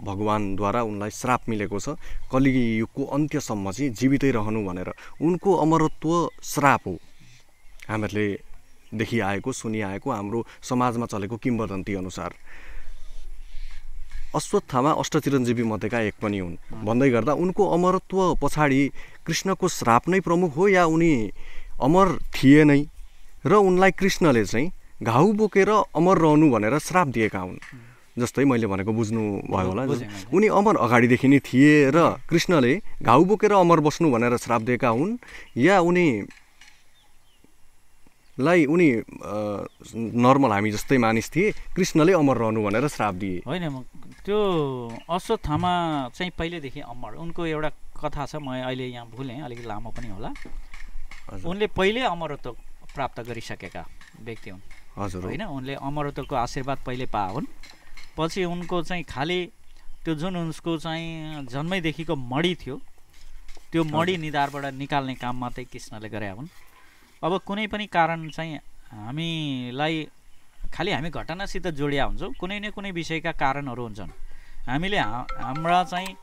भगवानद्वारा उनलाई श्राप मिलेको छ कलियुगको अन्त्यसम्म चाहिँ जीवितै रहनु भनेर। उनको अमरत्व श्राप हो हामीहरूले देखिआएको सुनिआएको हाम्रो समाजमा चलेको किम्वदन्ती अनुसार। अश्वत्थामा अष्टचिरञ्जीवी मध्येका एक पनि हुन् भन्दै गर्दा उनको अमरत्व पछाडि कृष्णको श्राप नै प्रमुख हो या उनी अमर थिए नै र उनलाई कृष्णले चाहिँ घाउ बोकेर अमर रहनु भनेर श्राप दिएका हुन्? जस्तै मैले भनेको बुझ्नु भयो होला, उनी अमर अगाडिदेखि नै थिए र कृष्णले घाउ बोकेर अमर बस्नु भनेर श्राप दिएका हुन् या उनी नर्मल हामी जस्तै मानिस थिए कृष्णले अमर रहनु भनेर श्राप दिए? होइन, त्यो अश्वत्थामा चाहिँ पहिलेदेखि अमर, उनको एउटा कथा छ, म अहिले यहाँ भुलेँ, अलिकति लामो पनि होला। उनले पहिले अमरत्व प्राप्त गरिसकेका व्यक्ति हुन् होइन। उनले अमरत्वको आशीर्वाद पहिले पाए हुन्। पछि उनको चाहिँ खालि त्यो जुन उसको चाहिँ जन्मैदेखिको मडी थियो त्यो मडी निधारबाट निकाल्ने काम मात्रै कृष्णले गरे हुन्। अब कुनै पनि कारण चाहिँ हामीलाई खालि हामी घटनासित जोडिया हुन्छौँ, कुनै न कुनै विषयका कारणहरू हुन्छन्। हामीले हाम्रा चाहिँ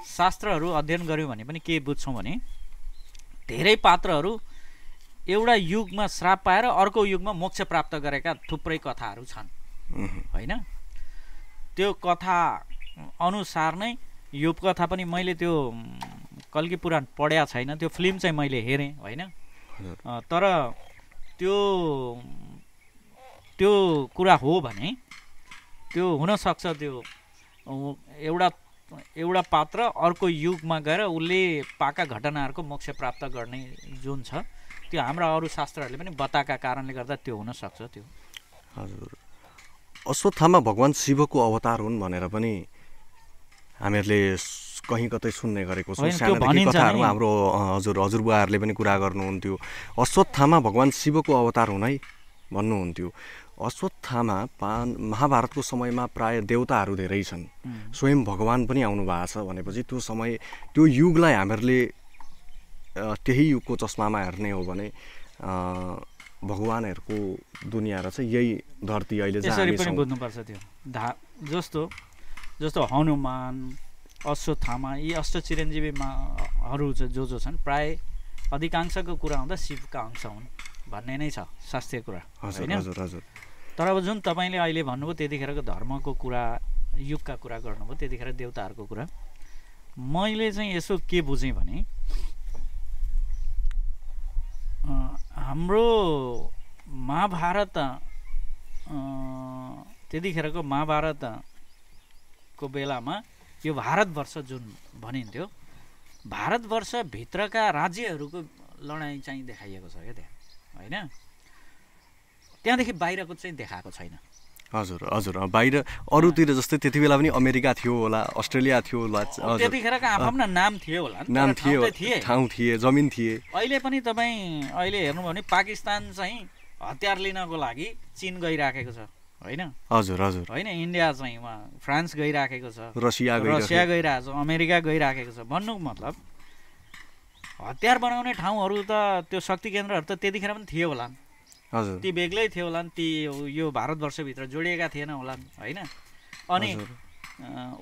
शास्त्रहरू अध्ययन गऱ्यौँ भने पनि के बुझ्छौँ भने धेरै पात्रहरू एउटा युगमा श्राप पाएर अर्को युगमा मोक्ष प्राप्त गरेका थुप्रै कथाहरू छन् होइन। त्यो कथा अनुसार नै यो कथा पनि मैले त्यो कल्की पुराण पढ्या छैन, त्यो फिल्म चाहिँ मैले हेरेँ होइन। तर त्यो कुरा हो भने त्यो हुनसक्छ, त्यो एउटा पात्र अर्को युगमा गएर उसले पाएका घटनाहरूको मोक्ष प्राप्त गर्ने जुन छ त्यो हाम्रा अरू शास्त्रहरूले पनि बताएका कारणले गर्दा त्यो हुनसक्छ। त्यो हजुर, अश्वत्थामा भगवान् शिवको अवतार हुन् भनेर पनि हामीहरूले कहीँ कतै सुन्ने गरेको छौँ। सानोदेखि कथाहरूमा हाम्रो हजुरबुवाहरूले पनि कुरा गर्नुहुन्थ्यो, अश्वत्थामा भगवान् शिवको अवतार हुन् है भन्नुहुन्थ्यो। अश्वत्थामा महाभारतको समयमा प्राय देवताहरू धेरै छन्, स्वयं भगवान् पनि आउनु भएको छ भनेपछि त्यो समय त्यो युगलाई हामीहरूले त्यही युगको चस्मामा हेर्ने हो भने भगवानहरूको दुनियाँ र चाहिँ यही धरती अहिले यसरी पनि बुझ्नुपर्छ। त्यो जस्तो हनुमान, अश्वत्थामा, यी अष्टचिरञ्जीवीहरू जो छन् प्राय अधिकांशको कुरा हुँदा शिवका अंश हुन् भन्ने नै छ शास्त्रीय कुरा होइन। तर अब जुन तपाईँले अहिले भन्नुभयो त्यतिखेरको धर्मको कुरा, युगका कुरा गर्नुभयो, त्यतिखेर देवताहरूको कुरा, मैले चाहिँ यसो के बुझेँ भने हाम्रो महाभारत त्यतिखेरको महाभारतको बेलामा यो भारतवर्ष जुन भनिन्थ्यो, भारतवर्षभित्रका राज्यहरूको लडाइँ चाहिँ देखाइएको छ क्या त्यहाँ होइन। त्यहाँदेखि बाहिरको चाहिँ देखाएको छैन। हजुर, बाहिर अरूतिर जस्तै त्यति बेला पनि अमेरिका थियो होला, अस्ट्रेलिया थियो होला, त्यतिखेरका आफ्ना नाम थियो होला, ठाउँ थिए, जमिन थिए। अहिले पनि तपाईँ अहिले हेर्नुभयो भने पाकिस्तान चाहिँ हतियार लिनको लागि चीन गइराखेको छ होइन। हजुर होइन, इन्डिया चाहिँ उहाँ फ्रान्स गइराखेको छ, रसिया गइरहेको छ, अमेरिका गइराखेको छ। भन्नुको मतलब हतियार बनाउने ठाउँहरू त त्यो शक्ति केन्द्रहरू त त्यतिखेर पनि थियो होला, ती बेग्लै थियो होला, ती यो भारतवर्षभित्र जोडिएका थिएन होला होइन। अनि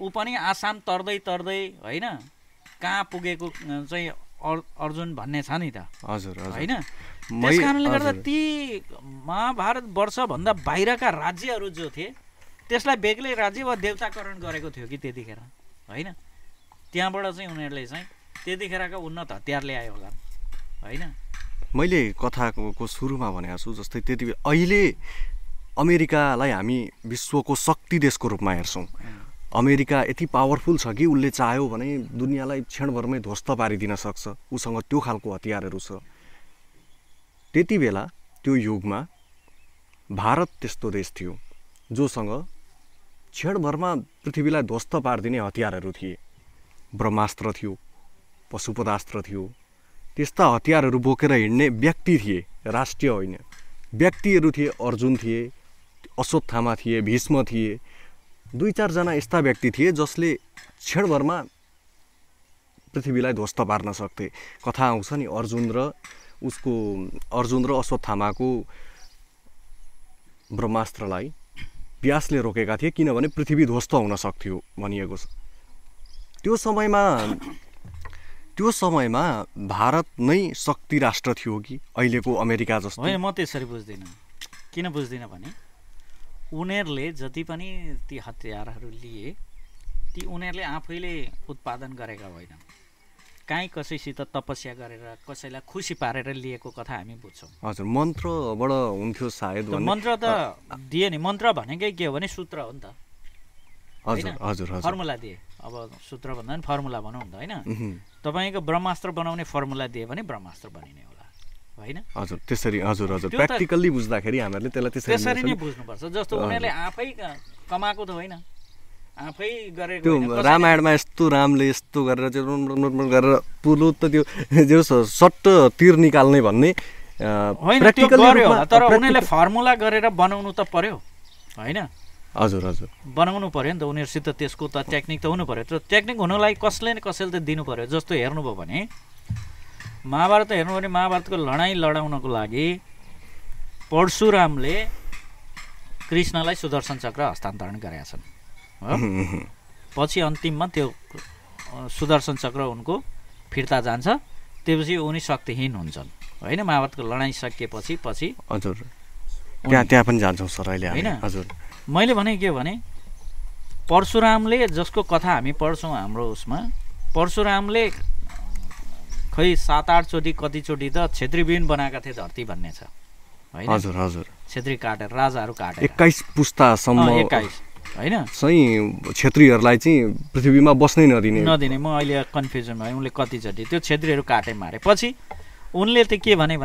ऊ पनि आसाम तर्दै होइन कहाँ पुगेको चाहिँ अर्जुन भन्ने छ नि त होइन। त्यस कारणले गर्दा ती महाभारतवर्षभन्दा बाहिरका राज्यहरू जो थिए त्यसलाई बेग्लै राज्य वा देवताकरण गरेको थियो कि त्यतिखेर होइन। त्यहाँबाट चाहिँ उनीहरूले चाहिँ त्यतिखेरका उन्नत हतियार ल्यायो होला होइन। मैले कथाको सुरुमा भनेको छु जस्तै त्यति बेला अहिले अमेरिकालाई हामी विश्वको शक्ति देशको रूपमा हेर्छौँ। अमेरिका यति पावरफुल छ कि उसले चाह्यो भने दुनियाँलाई क्षणभरमै ध्वस्त पारिदिन सक्छ, उसँग त्यो खालको हतियारहरू छ। त्यति बेला त्यो युगमा भारत त्यस्तो देश थियो जोसँग क्षणभरमा पृथ्वीलाई ध्वस्त पारिदिने हतियारहरू थिए। ब्रह्मास्त्र थियो, पशुपदास्त्र थियो, त्यस्ता हतियारहरू बोकेर हिँड्ने व्यक्ति थिए, राष्ट्रिय होइन, व्यक्तिहरू थिए। अर्जुन थिए, अश्वत्थामा थिए, भीष्म थिए, 2-4 जना यस्ता व्यक्ति थिए जसले क्षणभरमा पृथ्वीलाई ध्वस्त पार्न सक्थे। कथा आउँछ नि अर्जुन र अश्वत्थामाको ब्रह्मास्त्रलाई व्यासले रोकेका थिए किनभने पृथ्वी ध्वस्त हुन सक्थ्यो भनिएको छ। त्यो समयमा भारत नै शक्ति राष्ट्र थियो कि अहिलेको अमेरिका जस्तो? होइन, म त्यसरी बुझ्दिनँ। किन बुझ्दिनँ भने उनीहरूले जति पनि ती हतियारहरू लिए ती उनीहरूले आफैले उत्पादन गरेका होइन, काहीँ कसैसित तपस्या गरेर कसैलाई खुसी पारेर लिएको कथा हामी बुझ्छौँ। हजुर, मन्त्रबाट हुन्थ्यो सायद। मन्त्र त दिए नि, मन्त्र भनेकै के हो भने सूत्र हो नि त। हजुर, फर्मुला दिए। अब सूत्र भन्दा पनि फर्मुला भनौँ त होइन। तपाईँको ब्रह्मास्त्र बनाउने फर्मुला दिए भने ब्रह्मास्त्र बनिने होला होइन। हजुर, त्यसरी। हजुर, प्र्याक्टिकल्ली बुझ्दाखेरि हामीहरूले त्यसलाई त्यसरी नै बुझ्नुपर्छ। जस्तो उनीहरूले आफै कमाएको त होइन, आफै गरेको। त्यो रामायणमा यस्तो रामले यस्तो गरेर गरेर पुलो त त्यो सट्ट तीर निकाल्ने भन्ने होइन, त्यो गर्यो होला। तर उनीहरूले फर्मुला गरेर बनाउनु त पर्यो होइन। हजुर, बनाउनु पर्यो नि त, उनीहरूसित त्यसको त टेक्निक त हुनु पर्यो। त्यो टेक्निक हुनुलाई कसैले त दिनु पर्यो। जस्तो हेर्नुभयो भने महाभारत हेर्नु भने महाभारतको लडाइँ लडाउनको लागि परशुरामले कृष्णलाई सुदर्शन चक्र हस्तान्तरण गरेका छन् हो पछि अन्तिममा त्यो सुदर्शन चक्र उनको फिर्ता जान्छ त्यसपछि उनी शक्तिहीन हुन्छन् होइन महाभारतको लडाइँ सकिएपछि हजुर त्यहाँ पनि जान्छौँ सर अहिले होइन हजुर मैले भने के भने परशुरामले जसको कथा हामी पढ्छौँ हाम्रो उसमा परशुरामले खै 7-8 चोटि कतिचोटि त क्षेत्रीविहीन बनाएका थिए धरती भन्ने छ होइन हजुर हजुर क्षेत्री काटेर राजाहरू काटेर 21 पुस्तासम्म 21 होइन चाहिँ क्षेत्रीहरूलाई चाहिँ पृथ्वीमा बस्नै नदिने म अहिले कन्फ्युजन भएँ उनले कतिचोटि त्यो क्षेत्रीहरू काटे मारे पछि उनले त के भने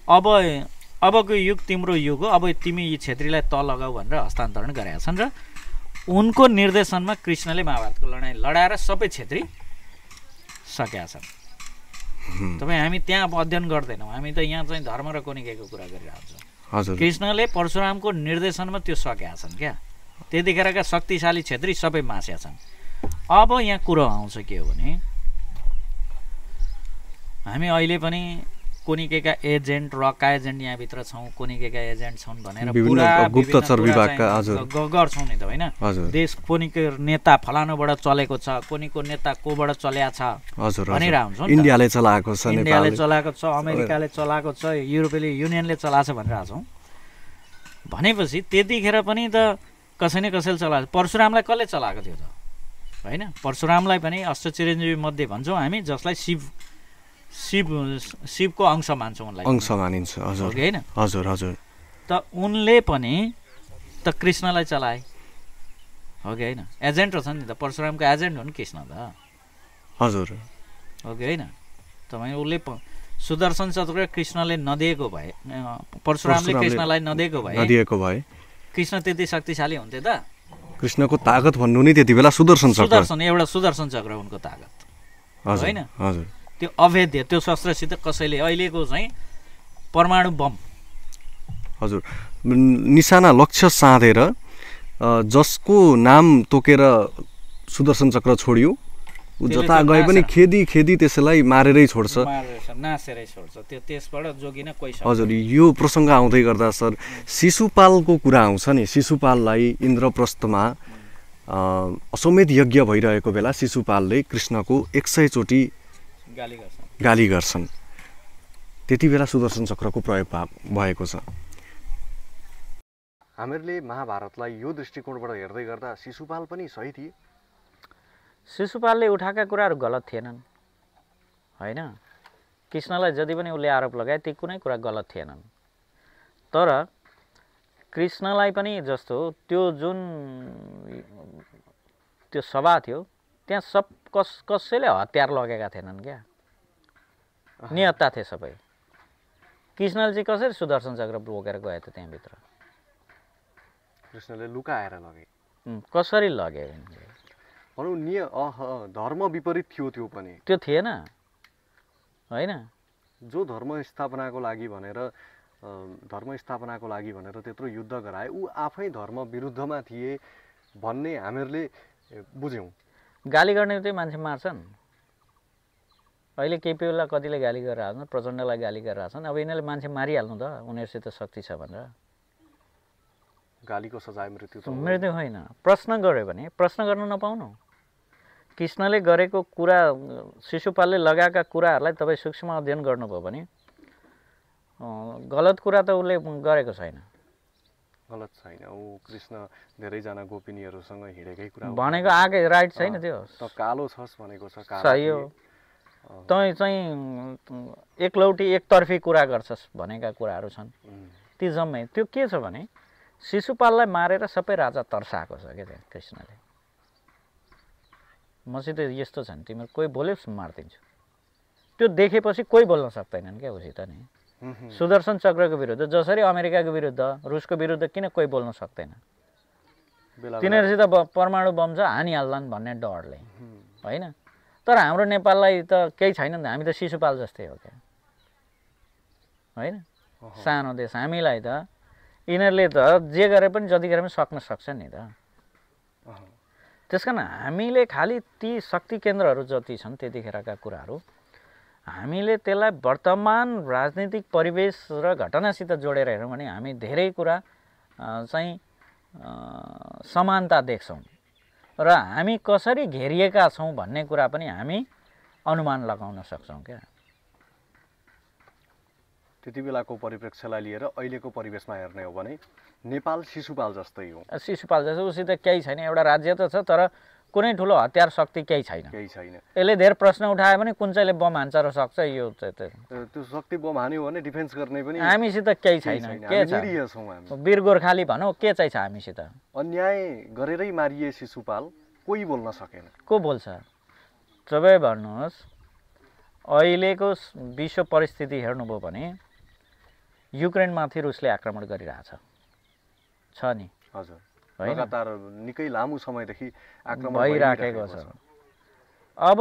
अबको युग तिम्रो युग हो अब तिमी यी क्षेत्रीलाई तल लगाऊ भनेर हस्तान्तरण गरेका छन् र उनको निर्देशनमा कृष्णले महाभारतको लडाइँ लडाएर सबै क्षेत्री सकेका छन् तपाईँ हामी त्यहाँ अध्ययन गर्दैनौँ हामी त यहाँ चाहिँ धर्म र कोनिकेको कुरा गरिरहन्छौँ कृष्णले परशुरामको निर्देशनमा त्यो सकेका छन् क्या त्यतिखेरका शक्तिशाली क्षेत्री सबै मासेका छन् अब यहाँ कुरो आउँछ के हो भने हामी अहिले पनि कोनिकेका एजेन्ट रका एजेन्ट यहाँभित्र छौँ कोनिकेका एजेन्ट छौँ भनेर गुप्तचर विभागका गर्छौँ नि त होइन देश कोनिको नेता फलानुबाट चलेको छ कोनिको नेता कोबाट चल्या छ भनेर हुन्छौँ इन्डियाले चलाएको छ अमेरिकाले चलाएको छ युरोपियन युनियनले चलाएको छ भनेर छौँ भनेपछि त्यतिखेर पनि त कसै न कसैले चलाएको परशुरामलाई कसले चलाएको थियो त होइन परशुरामलाई पनि अष्टचिरञ्जीवी मध्ये भन्छौँ हामी जसलाई शिवको अंश मान्छौँ उनलाई अंश मानिन्छ हजुर होइन हजुर हजुर त उनले पनि त कृष्णलाई चलाए हो कि होइन एजेन्ट छ नि त परशुरामको एजेन्ट हो नि कृष्ण त हजुर हो कि होइन तपाईँ उसले सुदर्शन चक्र कृष्णले नदिएको भए परशुरामले कृष्णलाई नदिएको भए कृष्ण त्यति शक्तिशाली हुन्थे त कृष्णको ताकत भन्नु नि त्यति बेला सुदर्शन एउटा सुदर्शन चक्र उनको ताकत होइन हजुर त्यो अभेद्य त्यो शस्त्रसित कसैले अहिलेको चाहिँ परमाणु बम हजुर निशाना लक्ष्य साधेर जसको नाम तोकेर सुदर्शन चक्र छोड्यो जता गए पनि खेदी त्यसैलाई मारेरै छोड्छ नासेरै छोड्छ त्यो त्यसबाट जोगिन कोही हजुर यो प्रसङ्ग आउँदै गर्दा सर शिशुपालको कुरा आउँछ नि शिशुपाललाई इन्द्रप्रस्थमा अश्वमेध यज्ञ भइरहेको बेला शिशुपालले कृष्णको 100 चोटि गाली गर्छन् त्यति बेला सुदर्शन चक्रको प्रयोग भएको छ हामीहरूले महाभारतलाई यो दृष्टिकोणबाट हेर्दै गर्दा शिशुपाल पनि सही थिए शिशुपालले उठाएका कुराहरू गलत थिएनन् होइन कृष्णलाई जति पनि उसले आरोप लगाए ती कुनै कुरा गलत थिएनन् तर कृष्णलाई पनि जस्तो त्यो जुन त्यो सभा थियो त्यहाँ कसैले हतियार लगेका थिएनन् क्या निहत्ता थिए सबै कृष्णले चाहिँ कसरी सुदर्शन चक्र बोकेर गए त त्यहाँभित्र कृष्णले लुकाएर लगे कसरी लगे भनौँ धर्म विपरीत थियो त्यो पनि त्यो थिएन होइन जो धर्म स्थापनाको लागि भनेर त्यत्रो युद्ध गराए ऊ आफै धर्म विरुद्धमा थिए भन्ने हामीहरूले बुझ्यौँ गाली गर्ने चाहिँ मान्छे मार्छन् अहिले केपीओलाई कतिले गाली गरिरहेको छन् प्रचण्डलाई गाली गरिरहेको छन् अब यिनीहरूले मान्छे मारिहाल्नु त उनीहरूसित शक्ति छ भनेर गालीको सजाय मृत्यु होइन प्रश्न गर्यो भने प्रश्न गर्न नपाउनु कृष्णले गरेको कुरा शिशुपालले लगाएका कुराहरूलाई तपाईँ सूक्ष्म अध्ययन गर्नुभयो भने गलत कुरा त उसले गरेको छैन गलत छैन ऊ कृष्ण धेरैजना गोपिनीहरूसँग हिँडेकै कुरा भनेको आगे राइट छैन त्यो त कालो छस् भनेको छ सही हो तँ चाहिँ एकलौटी एकतर्फी कुरा गर्छस् भनेका कुराहरू छन् ती जम्मै त्यो के छ भने शिशुपाललाई मारेर सबै राजा तर्साएको छ क्या त्यहाँ कृष्णले मसित यस्तो छ नि तिमीहरू कोही बोल्यो मारिदिन्छु त्यो देखेपछि कोही बोल्न सक्दैनन् क्या उसित नि सुदर्शन चक्रको विरुद्ध जसरी अमेरिकाको विरुद्ध रुसको विरुद्ध किन कोही बोल्न सक्दैन तिनीहरूसित परमाणु बम छ हानिहाल्लान् भन्ने डरले होइन तर हाम्रो नेपाललाई त केही छैन नि हामी त शिशुपाल जस्तै हो क्या होइन सानो देश हामीलाई त यिनीहरूले त जे गरे पनि जति गरे पनि सक्न सक्छ नि त त्यस कारण हामीले खालि ती शक्ति केन्द्रहरू जति छन् त्यतिखेरका कुराहरू हामीले त्यसलाई वर्तमान राजनीतिक परिवेश र घटनासित जोडेर हेऱ्यौँ भने हामी धेरै कुरा चाहिँ समानता देख्छौँ र हामी कसरी घेरिएका छौँ भन्ने कुरा पनि हामी अनुमान लगाउन सक्छौँ क्या। त्यति बेलाको परिप्रेक्ष्यलाई लिएर अहिलेको परिवेशमा हेर्ने हो भने नेपाल शिशुपाल जस्तै हो। शिशुपाल जस्तो उसित केही छैन, एउटा राज्य त छ तर कुनै ठुलो हतियार शक्ति केही छैन। यसले धेरै प्रश्न उठायो भने कुन चाहिँले बम हान्छ र सक्छ, यो त्यो शक्ति बम हान्यो भने डिफेन्स गर्ने पनि हामीसित केही छैन। के छ वीर गोर्खाली भनौँ, के चाहिँ छ हामीसित? अन्याय गरेरै मारिए शिशुपाल, कोही बोल्न सकेन। को बोल्छ? तपाईँ भन्नुहोस्, अहिलेको विश्व परिस्थिति हेर्नुभयो भने युक्रेनमाथि रुसले आक्रमण गरिरहेछ नि। हजुर, लगातार निकै लामो समयदेखि आक्रमण भइराखेको छ। अब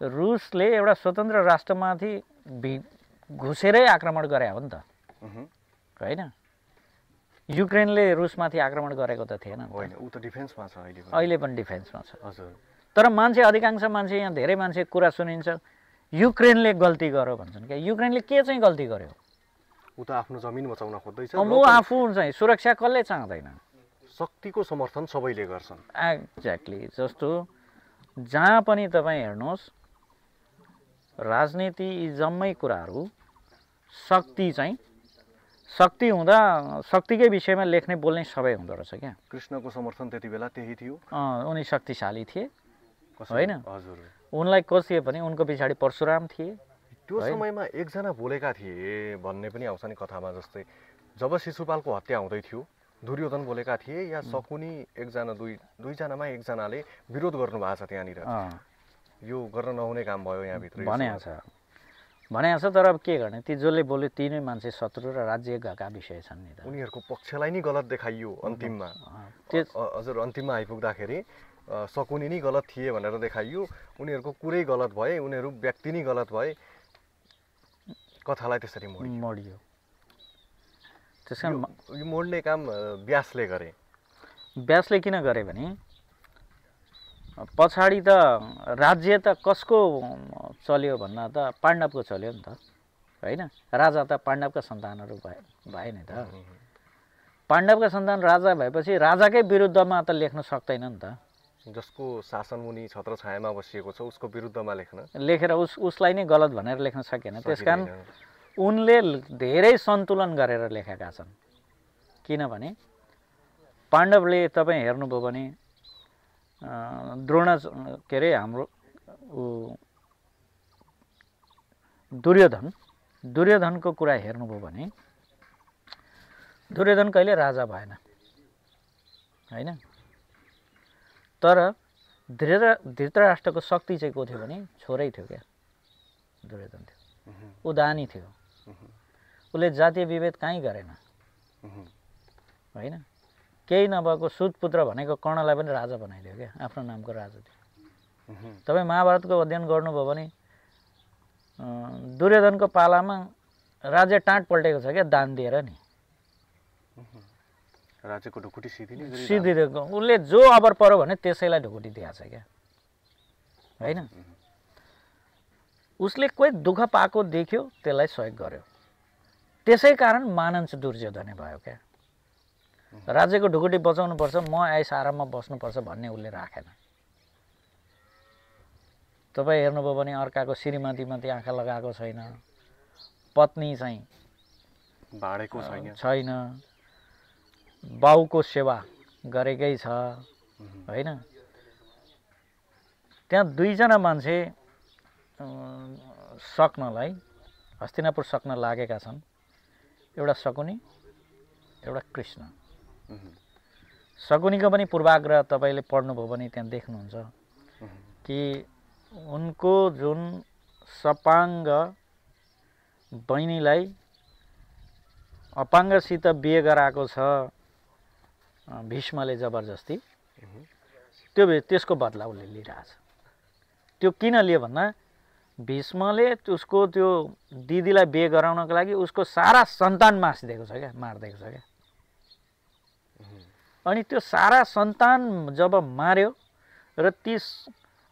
रुसले एउटा स्वतन्त्र राष्ट्रमाथि घुसेरै आक्रमण गरे हो नि त, होइन? युक्रेनले रुसमाथि आक्रमण गरेको त थिएन। होइन, ऊ त डिफेन्समा छ अहिले पनि डिफेन्समा छ। हजुर, तर मान्छे, अधिकांश मान्छे, यहाँ धेरै मान्छे कुरा सुनिन्छ युक्रेनले गल्ती गर्यो भन्छन्। क्या युक्रेनले के चाहिँ गल्ती गर्यो? ऊ त आफ्नो जमिन बचाउन खोज्दैछ। म आफू चाहिँ सुरक्षा कसले चाहँदैन? शक्तिको समर्थन सबैले गर्छन्। एक्ज्याक्टली। जस्तो जहाँ पनि तपाईँ हेर्नुहोस्, राजनीति यी जम्मै कुराहरू शक्ति हुँदा शक्तिकै विषयमा लेख्ने बोल्ने सबै हुँदो रहेछ क्या। कृष्णको समर्थन त्यति बेला त्यही थियो। उनी शक्तिशाली थिए, होइन? हजुर, उनलाई कसले पनि उनको पछाडि परशुराम थिए। त्यो समयमा एकजना बोलेका थिए भन्ने पनि आउँछ नि कथामा। जस्तै जब शिशुपालको हत्या हुँदै थियो, दुर्योधन बोलेका थिए या शकुनी, एकजना दुईजनामा एकजनाले विरोध गर्नुभएको छ त्यहाँनिर, यो गर्न नहुने काम भयो यहाँभित्र भनेको छ। तर अब के गर्ने, ती जसले बोल्यो ती नै मान्छे शत्रु र राज्य गएका विषय छन् नि त। उनीहरूको पक्षलाई नै गलत देखाइयो अन्तिममा। हजुर, अन्तिममा आइपुग्दाखेरि शकुनी नै गलत थिए भनेर देखाइयो। उनीहरूको कुरै गलत भए, उनीहरू व्यक्ति नै गलत भए, कथालाई त्यसरी मोडियो। त्यस कारण यो मोड्ने काम व्यासले गरे। व्यासले किन गरे भने पछाडि त राज्य त कसको चल्यो भन्दा त पाण्डवको चल्यो नि त, होइन? राजा त पाण्डवका सन्तानहरू भए नि त। पाण्डवका सन्तान राजा भएपछि राजाकै विरुद्धमा त लेख्न सक्दैन नि त। जसको शासनमुनि छत्र छायामा बसिएको छ उसको विरुद्धमा लेखेर उसलाई नै गलत भनेर लेख्न सकेन। त्यसकारण उनले धेरै सन्तुलन गरेर लेखेका छन्। किनभने पाण्डवले तपाईँ हेर्नुभयो भने हाम्रो दुर्योधनको कुरा हेर्नुभयो भने दुर्योधन कहिले राजा भएन, होइन? तर धृतराष्ट्रको शक्ति चाहिँ को थियो भने छोरै थियो क्या, दुर्योधन थियो। ऊ दानी थियो, उसले जातीय विभेद कहीँ गरेन, होइन? केही नभएको सुतपुत्र भनेको कर्णलाई पनि राजा बनाइदियो क्या, आफ्नो नामको राजा थियो। तपाईँ महाभारतको अध्ययन गर्नुभयो भने दुर्योधनको पालामा राज्य टाँट पल्टेको छ क्या, दान दिएर नि। राज्यको ढुकुटी सिधिदिएको, उसले जो अबर पर्यो भने त्यसैलाई ढुकुटी दिएको छ क्या, होइन? उसले कोही दुःख पाएको देख्यो, त्यसलाई सहयोग गर्यो। त्यसै कारण मानन्छ दुर्योधन भयो क्या। राज्यको ढुकुटी बचाउनुपर्छ, म ऐस आराममा बस्नुपर्छ भन्ने उसले राखेन। तपाईँ हेर्नुभयो भने अर्काको श्रीमतीमाथि आँखा लगाएको छैन, पत्नी चाहिँ बाँडेको छैन, बाउको सेवा गरेकै छ, होइन? त्यहाँ दुईजना मान्छे सक्नलाई हस्तिनापुर सक्न लागेका छन्, एउटा शकुनी, एउटा कृष्ण। शकुनीको पनि पूर्वाग्रह तपाईँले पढ्नुभयो भने त्यहाँ देख्नुहुन्छ कि उनको जुन सपाङ्ग बहिनीलाई अपाङ्गसित बिहे गराएको छ भीष्मले जबरजस्ती, त्यसको बदला उसले लिइरहेछ। त्यो किन लियो भन्दा भीष्मले उसको त्यो दिदीलाई बिहे गराउनको लागि उसको सारा सन्तान मारिदिएको छ क्या, मारिदिएको छ क्या। अनि त्यो सारा सन्तान जब मार्यो र ती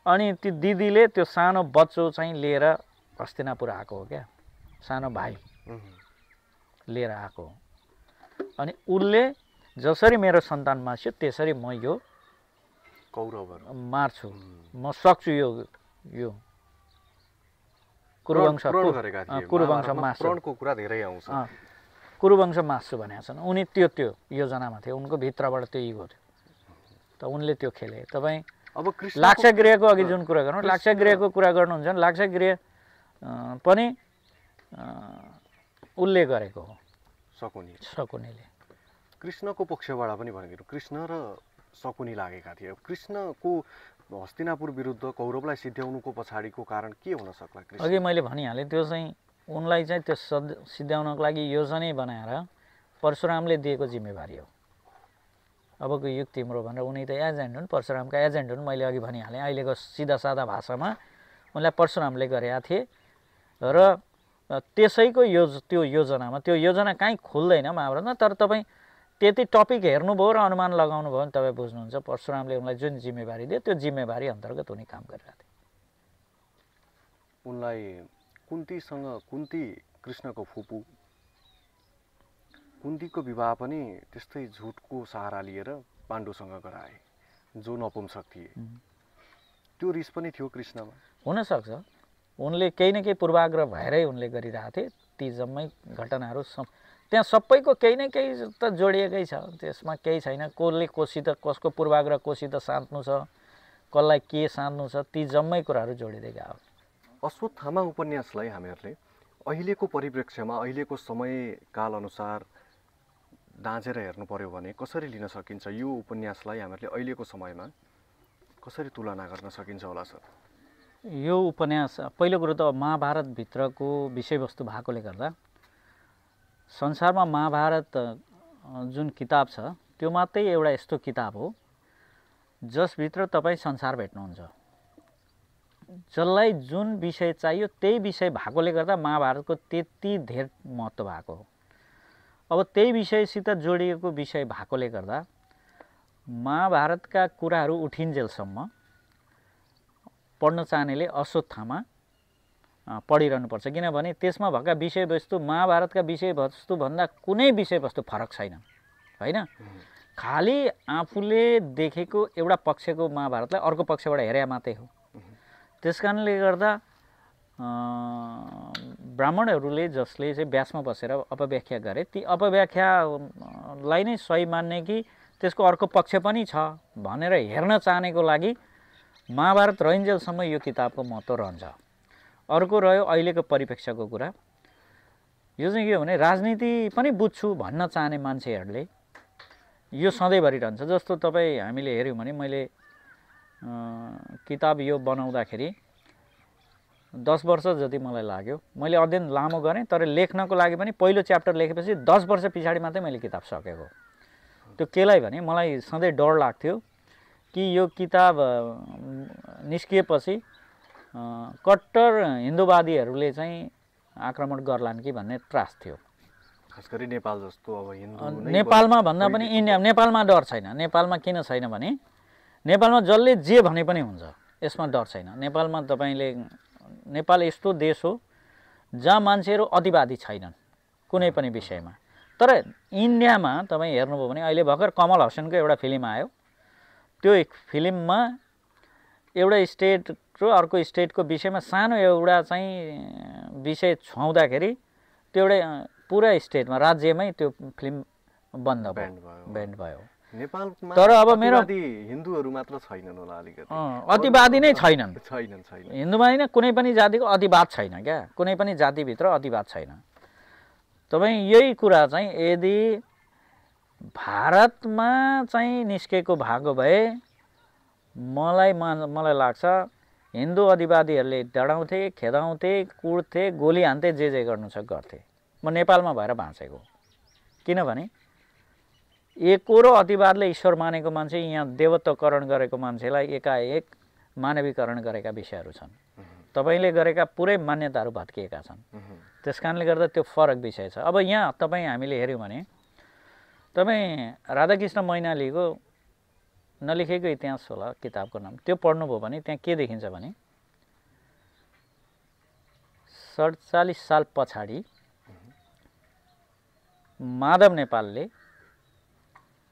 अनि ती दिदीले त्यो सानो बच्चो चाहिँ लिएर हस्तिनापुर आएको हो क्या, सानो भाइ लिएर आएको हो। अनि उसले जसरी मेरो सन्तान मार्छ त्यसरी म यो कौरवहरू मार्छु, म सक्छु यो कुरुवंश मार्छु, प्रणको कुरा धेरै आउँछ। कुरुवंश मार्छु भनेका छन् उनी। त्यो योजनामा थियो, उनको भित्रबाट त्यो इगो थियो, त उनले त्यो खेले। तपाईँ अब कृष्ण लाक्षागृहको अघि जुन कुरा गर्नु, लाक्षागृहको कुरा गर्नुहुन्छ भने लाक्षागृह पनि उसले गरेको हो, शकुनीले। कृष्णको पक्षबाट पनि भनेको कृष्ण र शकुनी लागेका थिए। कृष्णको हस्तिनापुर विरुद्ध कौरवलाई सिद्ध्याउनुको पछाडिको कारण के हुन सक्ला? अघि मैले भनिहालेँ, त्यो चाहिँ उनलाई चाहिँ त्यो सिद्ध्याउनको लागि योजनै बनाएर परशुरामले दिएको जिम्मेवारी हो। अबको युग तिम्रो भनेर उनी त एजेन्ट हुन्, परशुरामका एजेन्ट हुन्। मैले अघि भनिहालेँ, अहिलेको सिधा सादा भाषामा उनलाई परशुरामले गरेका थिए र त्यसैको त्यो योजनामा, त्यो योजना कहीँ खुल्दैन महाभारतमा, तर तपाईँ त्यति टपिक हेर्नुभयो र अनुमान लगाउनु भयो भने तपाईँ बुझ्नुहुन्छ परशुरामले उनलाई जुन जिम्मेवारी दियो त्यो जिम्मेवारी अन्तर्गत उनी काम गरिरहेका थिए। उनलाई कुन्ती कृष्णको फुपू, कुन्तीको विवाह पनि त्यस्तै झुटको सहारा लिएर पाण्डुसँग गराए, जो नपुंसक थिए। त्यो रिस पनि थियो कृष्णमा। हुनसक्छ उनले केही न केही पूर्वाग्रह भएरै उनले गरिरहेको थिए। ती जम्मै घटनाहरू त्यहाँ सबैको केही न केही त जोडिएकै छ, त्यसमा केही छैन। कसको पूर्वाग्रह कोसित साध्नु छ, कसलाई के साध्नु छ, ती जम्मै कुराहरू जोडिँदै गयो। अश्वत्थामा उपन्यासलाई हामीहरूले अहिलेको परिप्रेक्ष्यमा, अहिलेको समयकाल अनुसार दाँजेर हेर्नु पर्यो भने कसरी लिन सकिन्छ? यो उपन्यासलाई हामीहरूले अहिलेको समयमा कसरी तुलना गर्न सकिन्छ होला सर? यो उपन्यास पहिलो कुरो त महाभारतभित्रको विषयवस्तु भएकोले गर्दा संसारमा महाभारत जुन किताब छ त्यो मात्रै एउटा यस्तो किताब हो जसभित्र तपाईँ संसार भेट्नुहुन्छ। जसलाई जुन विषय चाहियो त्यही विषय भएकोले गर्दा महाभारतको त्यति धेर महत्त्व भएको हो। अब त्यही विषयसित जोडिएको विषय भएकोले गर्दा महाभारतका कुराहरू उठिन्जेलसम्म पढ्न चाहनेले अश्वत्थामा पढिरहनुपर्छ, किनभने त्यसमा भएका विषयवस्तु महाभारतका विषयवस्तुभन्दा कुनै विषयवस्तु फरक छैन, होइन। खालि आफूले देखेको एउटा पक्षको महाभारतलाई अर्को पक्षबाट हेरे मात्रै हो। त्यस कारणले गर्दा ब्राह्मणहरूले जसले चाहिँ व्यासमा बसेर अपव्याख्या गरे, ती अपव्याख्यालाई नै सही मान्ने कि त्यसको अर्को पक्ष पनि छ भनेर हेर्न चाहनेको लागि महाभारत रहन्जेलसम्म यो किताबको महत्त्व रहन्छ। अर्को रह्यो अहिलेको परिप्रेक्ष्यको कुरा। यो चाहिँ के हो भने राजनीति पनि बुझ्छु भन्न चाहने मान्छेहरूले यो सधैँभरि रहन्छ। जस्तो तपाईँ हामीले हेऱ्यौँ भने मैले किताब यो बनाउँदाखेरि 10 वर्ष जति मलाई लाग्यो। मैले अध्ययन लामो गरेँ, तर लेख्नको लागि पनि पहिलो च्याप्टर लेखेपछि 10 वर्ष पछाडि मात्रै मैले किताब सकेको। त्यो केलाई भने मलाई सधैँ डर लाग्थ्यो कि यो किताब निस्किएपछि कट्टर हिन्दूवादीहरूले चाहिँ आक्रमण गर्लान् कि भन्ने त्रास थियो। खास गरी नेपाल जस्तो अब हिन्दू नेपालमा भन्दा पनि इन्डिया, नेपालमा डर छैन। नेपालमा किन छैन भने नेपालमा जसले जे भने पनि हुन्छ, यसमा डर छैन। नेपालमा तपाईँले, नेपाल यस्तो देश हो जहाँ मान्छेहरू अतिवादी छैनन् कुनै पनि विषयमा। तर इन्डियामा तपाईँ हेर्नुभयो भने अहिले भर्खर कमल हसनको एउटा फिल्म आयो। त्यो फिल्ममा एउटा स्टेट र अर्को स्टेटको विषयमा सानो एउटा चाहिँ विषय छुँदाखेरि त्यो एउटा पुरा स्टेटमा, राज्यमै त्यो फिल्म बन्द ब्यान्ड भयो। नेपालमा तर अब मेरो हिन्दूहरू मात्र छैनन् होला, अलिकति अतिवादी नै छैनन्। छैनन् हिन्दूमा होइन, कुनै पनि जातिको अतिवाद छैन क्या, कुनै पनि जातिभित्र अतिवाद छैन। तपाईँ यही कुरा चाहिँ यदि भारतमा चाहिँ निस्केको भएको भए मलाई लाग्छ हिन्दू अतिवादीहरूले डराउँथे, खेदाउँथे, कुट्थे, गोली हान्थे, जे गर्नु छ गर्थे। म नेपालमा भएर बाँचेको, किनभने एको र अतिवादले ईश्वर मानेको मान्छे, यहाँ देवत्वकरण गरेको मान्छेलाई एकाएक मानवीकरण गरेका विषयहरू छन्। तपाईँले गरेका पुरै मान्यताहरू भत्किएका छन्। त्यस कारणले गर्दा त्यो फरक विषय छ। अब यहाँ हामीले हेऱ्यौँ भने तपाईँ राधाकृष्ण मैनालीको नलेखेको इतिहास होला किताबको नाम, त्यो पढ्नुभयो भने त्यहाँ के देखिन्छ भने 47 साल पछाडि माधव नेपालले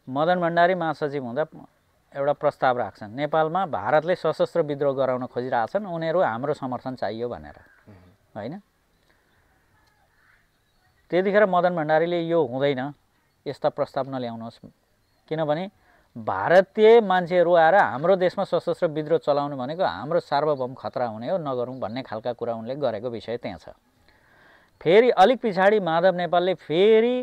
मदन भण्डारी महासचिव हुँदा एउटा प्रस्ताव राख्छन्, नेपालमा भारतले सशस्त्र विद्रोह गराउन खोजिरहेछन्, उनीहरू हाम्रो समर्थन चाहियो भनेर, होइन। त्यतिखेर मदन भण्डारीले यो हुँदैन, यस्ता प्रस्ताव नल्याउनुहोस्, किनभने भारतीय मान्छेहरू आएर हाम्रो देशमा सशस्त्र विद्रोह चलाउनु भनेको हाम्रो सार्वभौम खतरा हुने हो, नगरौँ भन्ने खालका कुरा उनले गरेको विषय त्यहाँ छ। फेरि अलिक पछाडि माधव नेपालले फेरि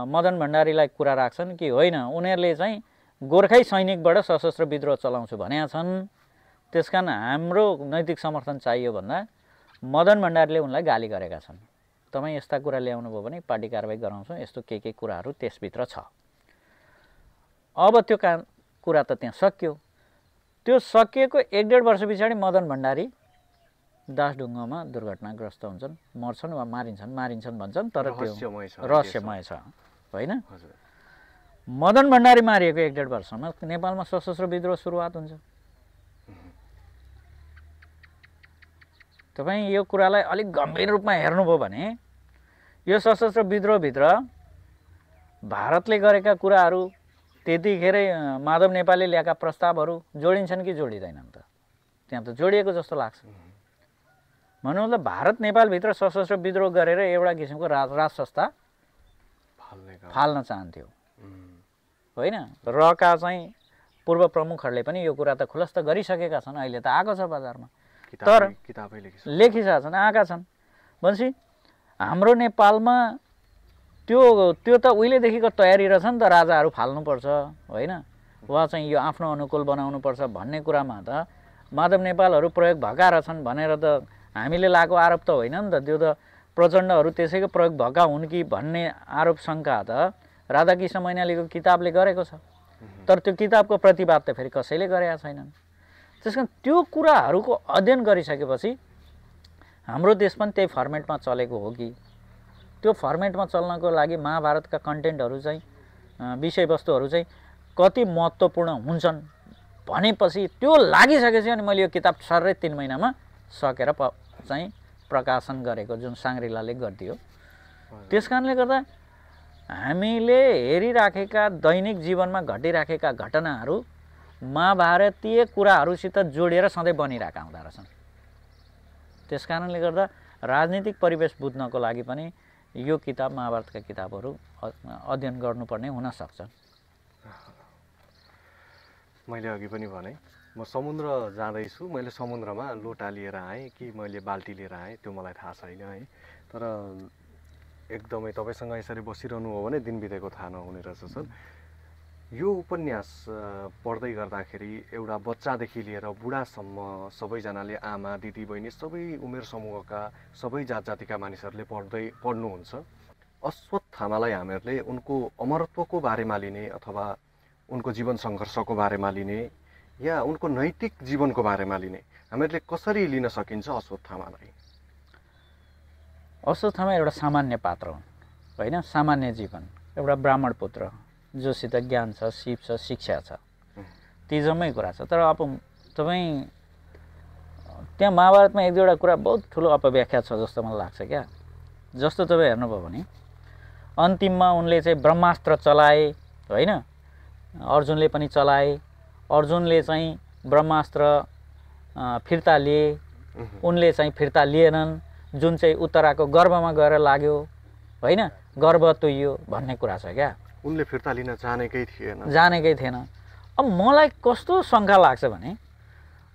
मदन भण्डारीलाई कुरा राख्छन् कि होइन, उनीहरूले चाहिँ गोर्खै सैनिकबाट सशस्त्र विद्रोह चलाउँछु भनेका छन्, त्यसकारण हाम्रो नैतिक समर्थन चाहियो भन्दा मदन भण्डारीले उनलाई गाली गरेका छन्। तपाईँ यस्ता कुरा ल्याउनु भयो भने पार्टी कारबाही गराउँछौँ, यस्तो के कुराहरू त्यसभित्र छ। अब त्यो कुरा त त्यहाँ सकियो। त्यो सकिएको 1-1.5 वर्ष पछाडि मदन भण्डारी दासढुङ्गामा दुर्घटनाग्रस्त हुन्छन्, मर्छन् वा मारिन्छन् भन्छन्, तर त्यो रहस्यमय छ, होइन। मदन भण्डारी मारिएको 1-1.5 वर्षमा नेपालमा सशस्त्र विद्रोह सुरुवात हुन्छ। तपाईँ यो कुरालाई अलिक गम्भीर रूपमा हेर्नुभयो भने यो सशस्त्र विद्रोहभित्र भारतले गरेका कुराहरू, त्यतिखेरै माधव नेपालले ल्याएका प्रस्तावहरू जोडिन्छन् कि जोडिँदैनन् त? त्यहाँ त जोडिएको जस्तो लाग्छ। भन्नु मतलब भारत नेपालभित्र सशस्त्र विद्रोह गरेर एउटा किसिमको राज संस्था फाल्न चाहन्थ्यो, होइन। रका चाहिँ पूर्व प्रमुखहरूले पनि यो कुरा त खुलस्त गरिसकेका छन्, अहिले त आएको छ बजारमा, तर लेखिसकेका छन्, आएका छन्। भनेपछि हाम्रो नेपालमा त्यो त उहिलेदेखिको तयारी रहेछ नि त, राजाहरू फाल्नुपर्छ, होइन, वा चाहिँ यो आफ्नो अनुकूल बनाउनुपर्छ भन्ने कुरामा त माधव नेपालहरू प्रयोग भएका रहेछन् भनेर त हामीले लागेको आरोप त होइन नि त। त्यो त प्रचण्डहरू त्यसैको प्रयोग भएका हुन् कि भन्ने आरोप शङ्का त राधाकृष्ण मैनालीको किताबले गरेको छ, तर त्यो किताबको प्रतिवाद त फेरि कसैले गरेका छैनन्। त्यसकारण त्यो कुराहरूको अध्ययन गरिसकेपछि हाम्रो देश पनि त्यही फर्मेटमा चलेको हो कि, त्यो फर्मेटमा चल्नको लागि महाभारतका कन्टेन्टहरू चाहिँ, विषयवस्तुहरू चाहिँ कति महत्त्वपूर्ण हुन्छन् भनेपछि त्यो लागिसकेपछि अनि मैले यो किताब सर्रै 3 महिनामा सकेर चाहिँ प्रकाशन गरेको, जुन साङ्ग्रिलाले गरिदियो। त्यस कारणले गर्दा हामीले हेरिराखेका दैनिक जीवनमा घटिराखेका घटनाहरू महाभारतीय कुराहरूसित जोडिएर सधैँ बनिरहेका हुँदो रहेछन्। त्यस कारणले गर्दा राजनीतिक परिवेश बुझ्नको लागि पनि यो किताब, महाभारतका किताबहरू अध्ययन गर्नुपर्ने हुनसक्छ। मैले अघि पनि भने म समुद्र जाँदैछु, मैले समुद्रमा लोटा लिएर आएँ कि मैले बाल्टी लिएर आएँ त्यो मलाई थाहा छैन, है। तर एकदमै तपाईँसँग यसरी बसिरहनु हो भने दिन बितेको थाहा नहुने रहेछ सर। यो उपन्यास पढ्दै गर्दाखेरि एउटा बच्चादेखि लिएर बुढासम्म सबैजनाले, आमा, दिदी, बहिनी, सबै उमेर समूहका, सबै जात जातिका मानिसहरूले पढ्नुहुन्छ। अश्वत्थामालाई हामीहरूले उनको अमरत्वको बारेमा लिने अथवा उनको जीवन सङ्घर्षको बारेमा लिने या उनको नैतिक जीवनको बारेमा लिने हामीहरूले कसरी लिन सकिन्छ अश्वत्थामालाई? अश्वत्थामा एउटा सामान्य पात्र हुन्, होइन, सामान्य जीवन, एउटा ब्राह्मण पुत्र जोसित ज्ञान छ, सिप छ, शिक्षा छ, ती जम्मै कुरा छ। तर अब तपाईँ त्यहाँ महाभारतमा 1-2वटा कुरा बहुत ठुलो अपव्याख्या छ जस्तो मलाई लाग्छ क्या। जस्तो तपाईँ हेर्नुभयो भने अन्तिममा उनले चाहिँ ब्रह्मास्त्र चलाए, होइन, अर्जुनले पनि चलाए, अर्जुनले चाहिँ ब्रह्मास्त्र फिर्ता लिए, उनले चाहिँ फिर्ता लिएनन्, जुन चाहिँ उत्तराको गर्भमा गएर लाग्यो, होइन, गर्भ तुइयो भन्ने कुरा छ क्या। उनले फिर्ता लिन जानेकै थिएन। अब मलाई कस्तो शङ्का लाग्छ भने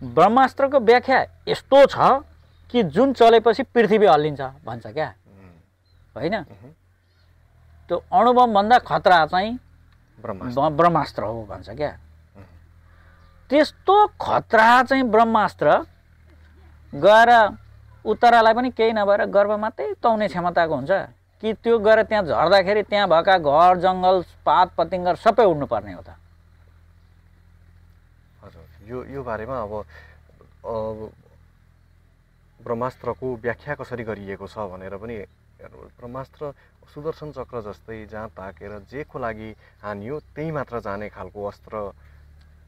ब्रह्मास्त्रको व्याख्या यस्तो छ कि जुन चलेपछि पृथ्वी हल्लिन्छ भन्छ क्या, होइन। त्यो अणुबमभन्दा खतरा चाहिँ ब्रह्मास्त्र हो भन्छ क्या। त्यस्तो खतरा चाहिँ ब्रह्मास्त्र गएर उत्तरालाई पनि केही नभएर गर्भ मात्रै तौने क्षमताको हुन्छ कि त्यो गएर त्यहाँ झर्दाखेरि त्यहाँ भएका घर जङ्गल पात पतिङ्गर सबै उड्नुपर्ने हो त? हजुर, यो बारेमा अब ब्रह्मास्त्रको व्याख्या कसरी गरिएको छ भनेर पनि ब्रह्मास्त्र सुदर्शन चक्र जस्तै जहाँ ताकेर जेको लागि हानियो त्यही मात्र जाने खालको अस्त्र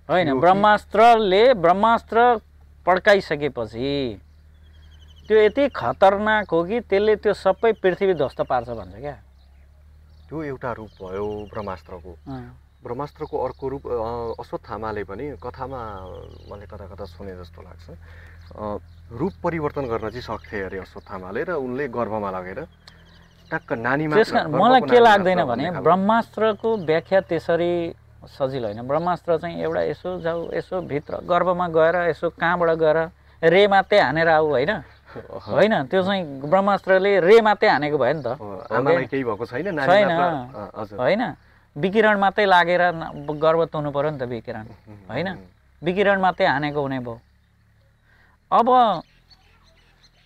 होइन ब्रह्मास्त्र पड्काइसकेपछि त्यो यति खतरनाक हो कि त्यसले त्यो सबै पृथ्वी ध्वस्त पार्छ भन्छ क्या। त्यो एउटा रूप भयो ब्रह्मास्त्रको। ब्रह्मास्त्रको अर्को रूप अश्वत्थामाले पनि कथामा मैले कता कता सुने जस्तो लाग्छ, रूप परिवर्तन गर्न चाहिँ सक्थे अरे अश्वत्थामाले, र उनले गर्भमा लगेर टक्क नानीमा। मलाई के लाग्दैन भने ब्रह्मास्त्रको व्याख्या त्यसरी सजिलो होइन। ब्रह्मास्त्र चाहिँ एउटा यसो जाऊ यसो भित्र गर्भमा गएर यसो कहाँबाट गएर रे मात्रै हानेर आऊ होइन, होइन त्यो चाहिँ ब्रह्मास्त्रले रे मात्रै हानेको भयो नि त। केही भएको छैन होइन, विकिरण मात्रै लागेर गर्भ तुन्नु पर्यो नि त विकिरण, होइन विकिरण मात्रै हानेको हुने भयो। अब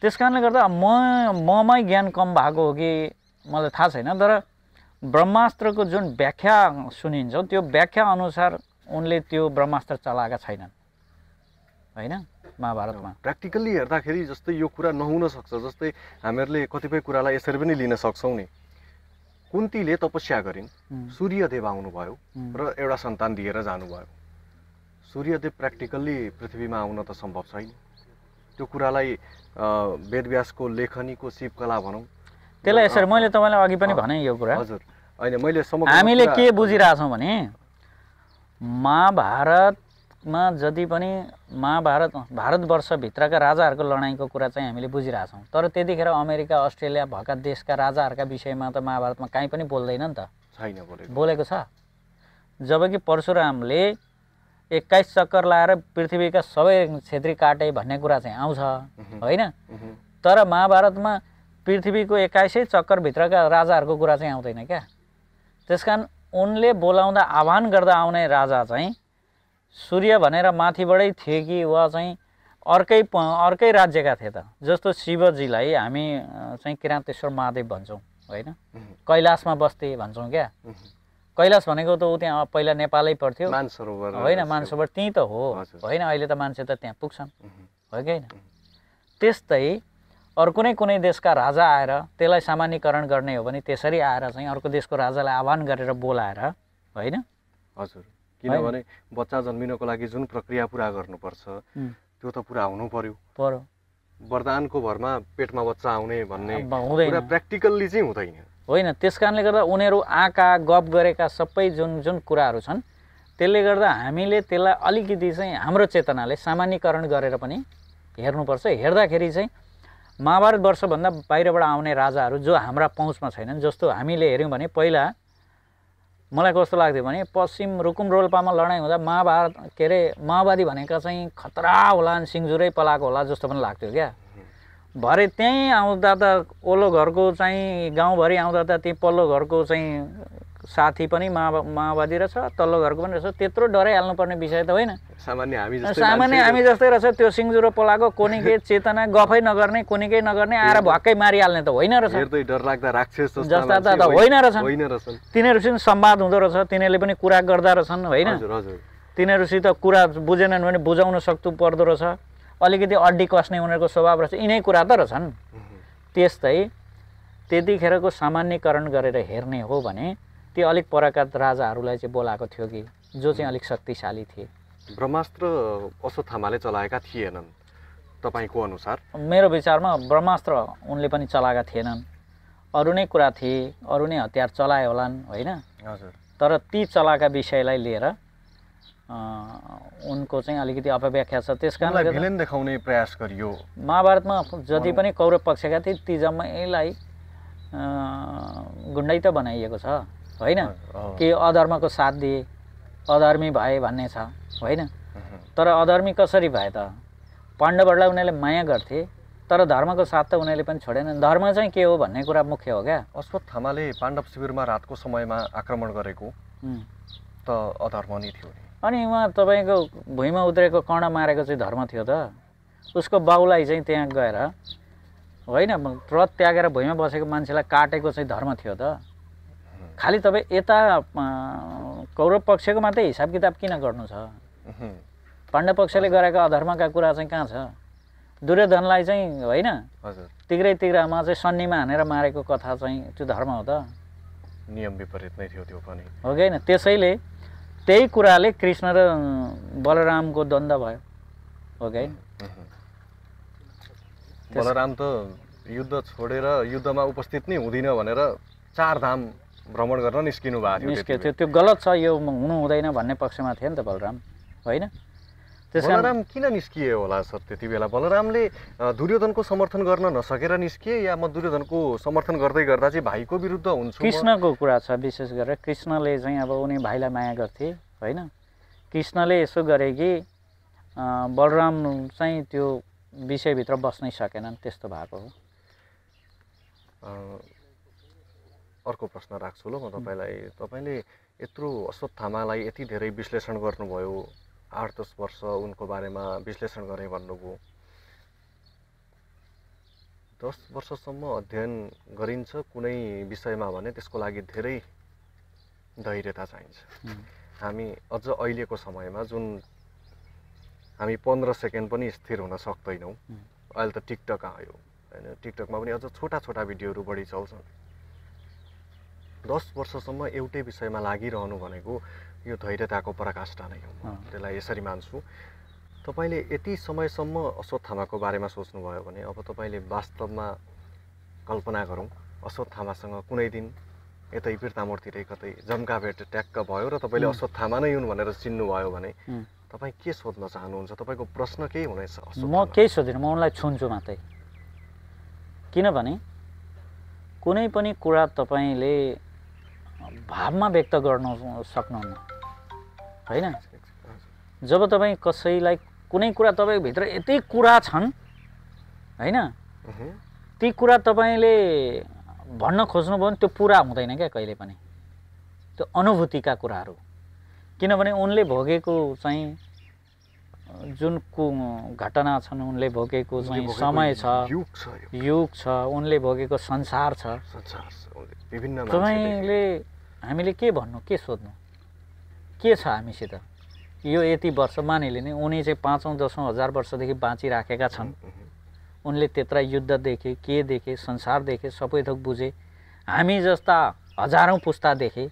त्यस कारणले गर्दा ममै ज्ञान कम भएको हो कि मलाई थाहा छैन, तर ब्रह्मास्त्रको जुन व्याख्या सुनिन्छ त्यो व्याख्या अनुसार उनले त्यो ब्रह्मास्त्र चलाएका छैनन् होइन महाभारतमा। प्र्याक्टिकल्ली हेर्दाखेरि जस्तै यो कुरा नहुन सक्छ, जस्तै हामीहरूले कतिपय कुरालाई यसरी पनि लिन सक्छौँ नि। कुन्तीले तपस्या गरिन्, सूर्यदेव आउनुभयो र एउटा सन्तान दिएर जानुभयो। सूर्यदेव प्र्याक्टिकल्ली पृथ्वीमा आउन त सम्भव छैन। त्यो कुरालाई वेदव्यासको लेखनीको शिवकला भनौँ, त्यसलाई यसरी मैले तपाईँलाई अघि पनि भने यो कुरा। हजुर होइन, मैले हामीले के बुझिरहेछौँ भने महाभारतमा जति पनि भारतवर्षभित्रका राजाहरूको लडाइँको कुरा चाहिँ हामीले बुझिरहेछौँ, तर त्यतिखेर अमेरिका अस्ट्रेलिया भएका देशका राजाहरूका विषयमा त महाभारतमा काहीँ पनि बोल्दैन नि त। छैन बोलेको छ। जबकि परशुरामले 21 चक्कर लाएर पृथ्वीका सबै क्षेत्री काटे भन्ने कुरा चाहिँ आउँछ होइन, तर महाभारतमा पृथ्वीको 21 चक्करभित्रका राजाहरूको कुरा चाहिँ आउँदैन क्या। त्यसकारण उनले बोलाउँदा आह्वान गर्दा आउने राजा चाहिँ सूर्य भनेर माथिबाटै थिए कि वा चाहिँ अर्कै राज्यका थिए त। जस्तो शिवजीलाई हामी चाहिँ किरातेश्वर महादेव भन्छौँ होइन, कैलाशमा बस्थे भन्छौँ क्या। कैलाश भनेको त ऊ त्यहाँ पहिला नेपालै पर्थ्यो होइन, मानसरोवर त्यहीँ त हो होइन, अहिले त मान्छे त त्यहाँ पुग्छन् हो कि होइन। त्यस्तै अरू कुनै देशका राजा आएर त्यसलाई सामान्यकरण गर्ने हो भने त्यसरी आएर चाहिँ अर्को देशको राजालाई आह्वान गरेर बोलाएर होइन। हजुर, किनभने बच्चा जन्मिनको लागि जुन प्रक्रिया पुरा गर्नुपर्छ त्यो त पुरा हुनु पर्यो। वरदानको भरमा पेटमा बच्चा आउने भन्ने कुरा प्र्याक्टिकल्ली चाहिँ हुँदैन होइन। त्यस कारणले गर्दा उनीहरू आँका गफ गरेका सबै जुन कुराहरू छन् त्यसले गर्दा हामीले त्यसलाई अलिकति चाहिँ हाम्रो चेतनाले सामान्यकरण गरेर पनि हेर्नुपर्छ। हेर्दाखेरि चाहिँ महाभारत वर्षभन्दा बाहिरबाट आउने राजाहरू जो हाम्रा पहुँचमा छैनन्, जस्तो हामीले हेऱ्यौँ भने पहिला मलाई कस्तो लाग्थ्यो भने पश्चिम रुकुम रोल्पामा लडाइँ हुँदा माओवादी भनेका चाहिँ खतरा होला, सिङ्जुरै पलाएको होला जस्तो पनि लाग्थ्यो क्या। भरे त्यहीँ आउँदा त ओल्लो घरको चाहिँ गाउँभरि आउँदा त त्यही पल्लो घरको चाहिँ साथी पनि माओवादी रहेछ, तल्लो घरको पनि रहेछ, त्यत्रो डराइहाल्नुपर्ने विषय त होइन। सामान्य हामी जस्तै रहेछ। त्यो सिङ्जुरो पलाएको कोनीकै चेतना गफै नगर्ने, कोनीकै नगर्ने आएर भक्कै मारिहाल्ने त होइन रहेछ। जस्ता त होइन रहेछन्। तिनीहरूसँग संवाद हुँदो रहेछ, तिनीहरूले पनि कुरा गर्दा रहेछन् होइन। तिनीहरूसित कुरा बुझेनन् भने बुझाउन सक्नु पर्दो रहेछ। अलिकति अड्डी कस्ने उनीहरूको स्वभाव रहेछ। यिनै कुरा त रहेछन्। त्यस्तै त्यतिखेरको सामान्यकरण गरेर हेर्ने हो भने त्यो अलिक परका राजाहरूलाई चाहिँ बोलाएको थियो कि जो चाहिँ अलिक शक्तिशाली थिए। ब्रह्मास्त्र अश्वत्थामाले चलाएका थिएनन् तपाईँको अनुसार? मेरो विचारमा ब्रह्मास्त्र उनले पनि चलाएका थिएनन्। अरू नै कुरा थिए, अरू नै हतियार चलाए होलान् होइन। तर ती चलाएका विषयलाई लिएर उनको चाहिँ अलिकति अपव्याख्या छ। त्यस कारणले भिलेन देखाउने प्रयास गरियो। महाभारतमा जति पनि कौरव पक्षका थिए ती जम्मैलाई गुण्डै त बनाइएको छ होइन। कि अधर्मको साथ दिए, अधर्मी भए भन्ने छ होइन। तर अधर्मी कसरी भए त? पाण्डवहरूलाई उनीहरूले माया गर्थे, तर धर्मको साथ त उनीहरूले पनि छोडेनन्। धर्म चाहिँ के हो भन्ने कुरा मुख्य हो क्या। अश्वत्थामाले पाण्डव शिविरमा रातको समयमा आक्रमण गरेको त अधर्म नै थियो। अनि उहाँ तपाईँको भुइँमा उत्रेको कर्ण मारेको चाहिँ धर्म थियो त? उसको बाउलाई चाहिँ त्यहाँ गएर होइन व्रत त्यागेर भुइँमा बसेको मान्छेलाई काटेको चाहिँ धर्म थियो त? खालि तपाईँ यता कौरव पक्षको मात्रै हिसाब किताब किन गर्नु छ? पाण्डव पक्षले गरेका अधर्मका कुरा चाहिँ कहाँ छ? दुर्योधनलाई चाहिँ होइन तिग्रामा चाहिँ सन्नीमा हानेर मारेको कथा चाहिँ त्यो धर्म हो त? नियम विपरीत नै थियो त्यो पनि हो कि होइन? त्यसैले त्यही कुराले कृष्ण र बलरामको द्वन्द्व भयो हो कि हैन? बलराम त युद्ध छोडेर युद्धमा उपस्थित नै हुँदिन भनेर 4 धाम भ्रमण गर्न निस्किनु भएको थियो। त्यो गलत छ, यो हुनु हुँदैन भन्ने पक्षमा थियो नि त बलराम, होइन? बलराम किन निस्किए होला सर त्यति बेला? बलरामले दुर्योधनको समर्थन गर्न नसकेर निस्किए या म दुर्योधनको समर्थन गर्दै गर्दा चाहिँ भाइको विरुद्ध हुन्छु? कृष्णको कुरा छ विशेष गरेर। कृष्णले चाहिँ अब उनी भाइलाई माया गर्थे, होइन? कृष्णले यसो गरे कि बलराम चाहिँ त्यो विषयभित्र बस्नै सकेनन्, त्यस्तो भएको हो। अर्को प्रश्न राख्छु ल म तपाईँलाई। तपाईँले यत्रो अश्वत्थामालाई यति धेरै विश्लेषण गर्नुभयो, 8-10 वर्ष उनको बारेमा विश्लेषण गरेँ भन्नुभयो। 10 वर्षसम्म अध्ययन गरिन्छ कुनै विषयमा भने त्यसको लागि धेरै धैर्यता चाहिन्छ। हामी अझ अहिलेको समयमा जुन हामी 15 सेकेन्ड पनि स्थिर हुन सक्दैनौँ। अहिले त टिकटक आयो, होइन? टिकटकमा पनि अझ छोटा छोटा भिडियोहरू बढी चल्छन्। 10 वर्षसम्म एउटै विषयमा लागिरहनु भनेको यो धैर्यताको पराकाष्ठा नै हो, त्यसलाई यसरी मान्छु। तपाईँले यति समयसम्म अश्वत्थामाको बारेमा सोच्नुभयो भने अब तपाईँले वास्तवमा कल्पना गरौँ, अश्वत्थामासँग कुनै दिन यतै बिर्तामोडतिरै कतै जम्का भेट ट्याक्क भयो र तपाईँले अश्वत्थामा नै हुन् भनेर चिन्नुभयो भने तपाईँ के सोध्न चाहनुहुन्छ? तपाईँको प्रश्न केही हुनेछ? म केही सोधिनँ, म उनलाई छुन्छु मात्रै। किनभने कुनै पनि कुरा तपाईँले भावमा व्यक्त गर्न सक्नुहुन्न, होइन? जब तपाईँ कसैलाई कुनै कुरा तपाईँभित्र यति कुरा छन्, होइन? ती कुरा तपाईँले भन्न खोज्नुभयो भने त्यो पुरा हुँदैन क्या कहिले पनि। त्यो अनुभूतिका कुराहरू, किनभने उनले भोगेको चाहिँ जुन घटना छन्, उनले भोगेको चाहिँ समय छ, युग छ, उनले भोगेको संसार छ। तपाईँले हामीले के भन्नु, के सोध्नु, के छ हामीसित? यो यति वर्ष मानिले नै उनी चाहिँ 5औं-10औं हजार वर्षदेखि बाँचिराखेका छन्। उनले त्यत्रा युद्ध देखे, के देखे, संसार देखे, सबै थोक बुझे। हामी जस्ता हजारौँ पुस्ता देखे।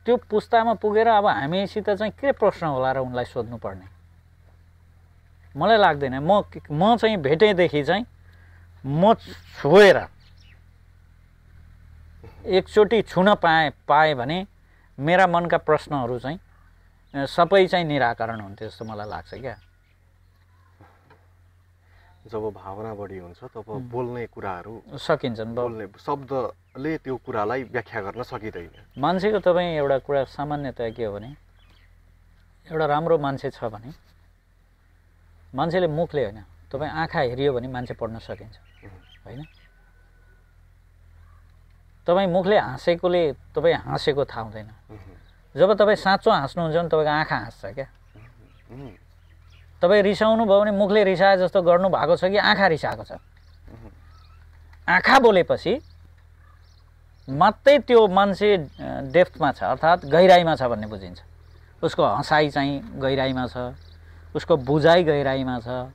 त्यो पुस्तामा पुगेर अब हामीसित चाहिँ के प्रश्न होला र उनलाई सोध्नुपर्ने? मलाई लाग्दैन। म चाहिँ भेटेदेखि चाहिँ म छोएर एकचोटि छुन पाएँ भने मेरा मनका प्रश्नहरू चाहिँ सबै चाहिँ निराकरण हुन्थ्यो जस्तो मलाई लाग्छ क्या। जब भावना बढी हुन्छ तब बोल्ने कुराहरू सकिन्छन्, बोल्ने शब्दले त्यो कुरालाई व्याख्या गर्न सकिँदैन। मान्छेको तपाईँ एउटा कुरा सामान्यतया के हो भने, एउटा राम्रो मान्छे छ भने मान्छेले मुखले होइन, तपाईँ आँखा हेरियो भने मान्छे पढ्न सकिन्छ, होइन? तपाईँ मुखले हाँसेकोले तपाईँ हाँसेको थाहा हुँदैन। जब तपाईँ साँचो हाँस्नुहुन्छ भने तपाईँको आँखा हाँस्छ क्या। तपाईँ रिसाउनु भयो भने मुखले रिसाए जस्तो गर्नु भएको छ कि आँखा रिसाएको छ? आँखा बोलेपछि मात्रै त्यो मान्छे डेप्थमा छ, अर्थात् गहिराइमा छ भन्ने बुझिन्छ। उसको हँसाइ चाहिँ गहिराइमा छ, उसको बुझाइ गहिराइमा छ,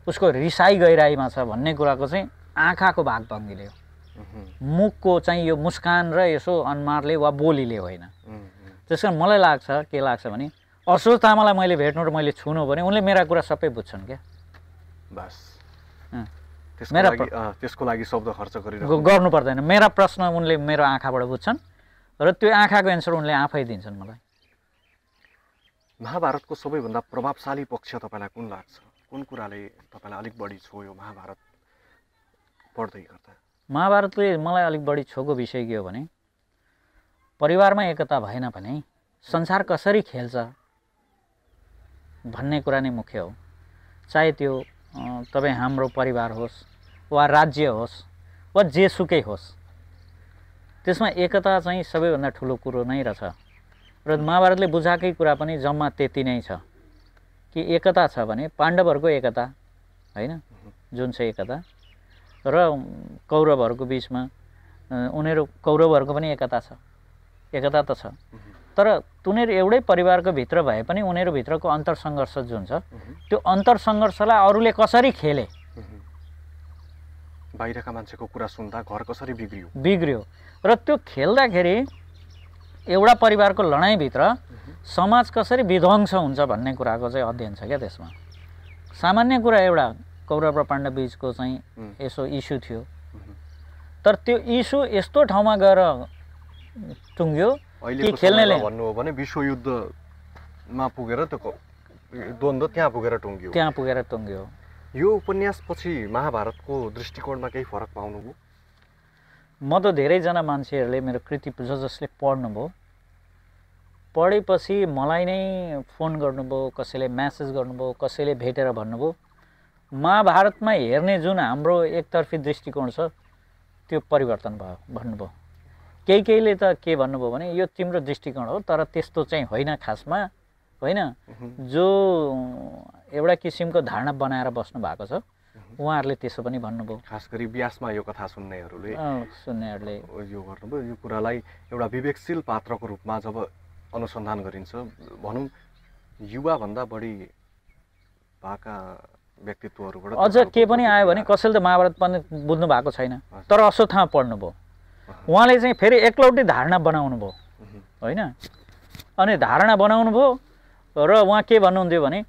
उसको रिसाइ गहिराइमा छ भन्ने कुराको चाहिँ आँखाको भागभङ्गीले हो। मुखको चाहिँ यो मुस्कान र यसो अनुहारले वा बोलीले होइन। त्यस कारण मलाई लाग्छ, के लाग्छ भने अश्वत्थामालाई मैले भेट्नु र मैले छुनु भने उनले मेरा कुरा सबै बुझ्छन् क्या। बस त्यसको लागि शब्द खर्च गर्नु पर्दैन। मेरा प्रश्न उनले मेरो आँखाबाट बुझ्छन् र त्यो आँखाको एन्सर उनले आफै दिन्छन् मलाई। महाभारतको सबैभन्दा प्रभावशाली पक्ष तपाईँलाई कुन लाग्छ? कुन कुराले तपाईँलाई अलिक बढी छोयो महाभारत पढ्दै गर्दा? महाभारतले मलाई अलिक बढी छोएको विषय के हो भने, परिवारमा एकता भएन भने संसार कसरी खेल्छ भन्ने कुरा नै मुख्य हो। चाहे त्यो तपाईँ हाम्रो परिवार होस् वा राज्य होस् वा जेसुकै होस्, त्यसमा एकता चाहिँ सबैभन्दा ठुलो कुरो नै रहेछ। र महाभारतले बुझाएकै कुरा पनि जम्मा त्यति नै छ कि एकता छ भने पाण्डवहरूको एकता, होइन, जुन चाहिँ एकता, र कौरवहरूको बिचमा उनीहरू कौरवहरूको पनि एकता छ, एकता त छ। तर उनीहरू एउटै परिवारको भित्र भए पनि उनीहरूभित्रको अन्तरसङ्घर्ष जुन छ त्यो अन्तरसङ्घर्षलाई अरूले कसरी खेले, बाहिरका मान्छेको कुरा सुन्दा घर कसरी बिग्रियो र त्यो खेल्दाखेरि एउटा परिवारको लडाइँभित्र समाज कसरी विध्वंस हुन्छ भन्ने कुराको चाहिँ अध्ययन छ क्या त्यसमा। सामान्य कुरा एउटा कौरव र पाण्डव बीचको चाहिँ यसो इस्यु थियो, तर त्यो इस्यु यस्तो ठाउँमा गएर टुङ्ग्यो कि खेल्नेले भन्नु हो भने विश्वयुद्धमा पुगेर त्यो द्वन्द्व त्यहाँ पुगेर टुङ्ग्यो। यो उपन्यासपछि महाभारतको दृष्टिकोणमा केही फरक पाउनुभयो? म त धेरैजना मान्छेहरूले मेरो कृति जसले पढ्नुभयो, पढेपछि मलाई नै फोन गर्नुभयो, कसैले म्यासेज गर्नुभयो, कसैले भेटेर भन्नुभयो महाभारतमा हेर्ने जुन हाम्रो एकतर्फी दृष्टिकोण छ त्यो परिवर्तन भयो भन्नुभयो। केहीले त के भन्नुभयो भने यो तिम्रो दृष्टिकोण हो तर त्यस्तो चाहिँ होइन, खासमा होइन, जो एउटा किसिमको धारणा बनाएर बस्नु भएको छ उहाँहरूले त्यसो पनि भन्नुभयो। खास गरी व्यासमा यो कथा सुन्नेहरूले यो गर्नुभयो। यो कुरालाई एउटा विवेकशील पात्रको रूपमा जब अनुसन्धान गरिन्छ, भनौँ युवाभन्दा बढी भएका व्यक्तित्वहरूबाट अझ के पनि आयो भने कसैले त महाभारत पनि बुझ्नु भएको छैन तर अश्वत्थामा पढ्नुभयो, उहाँले चाहिँ फेरि एकलौटी धारणा बनाउनु भयो होइन। अनि धारणा बनाउनु भयो र उहाँ के भन्नुहुन्थ्यो भने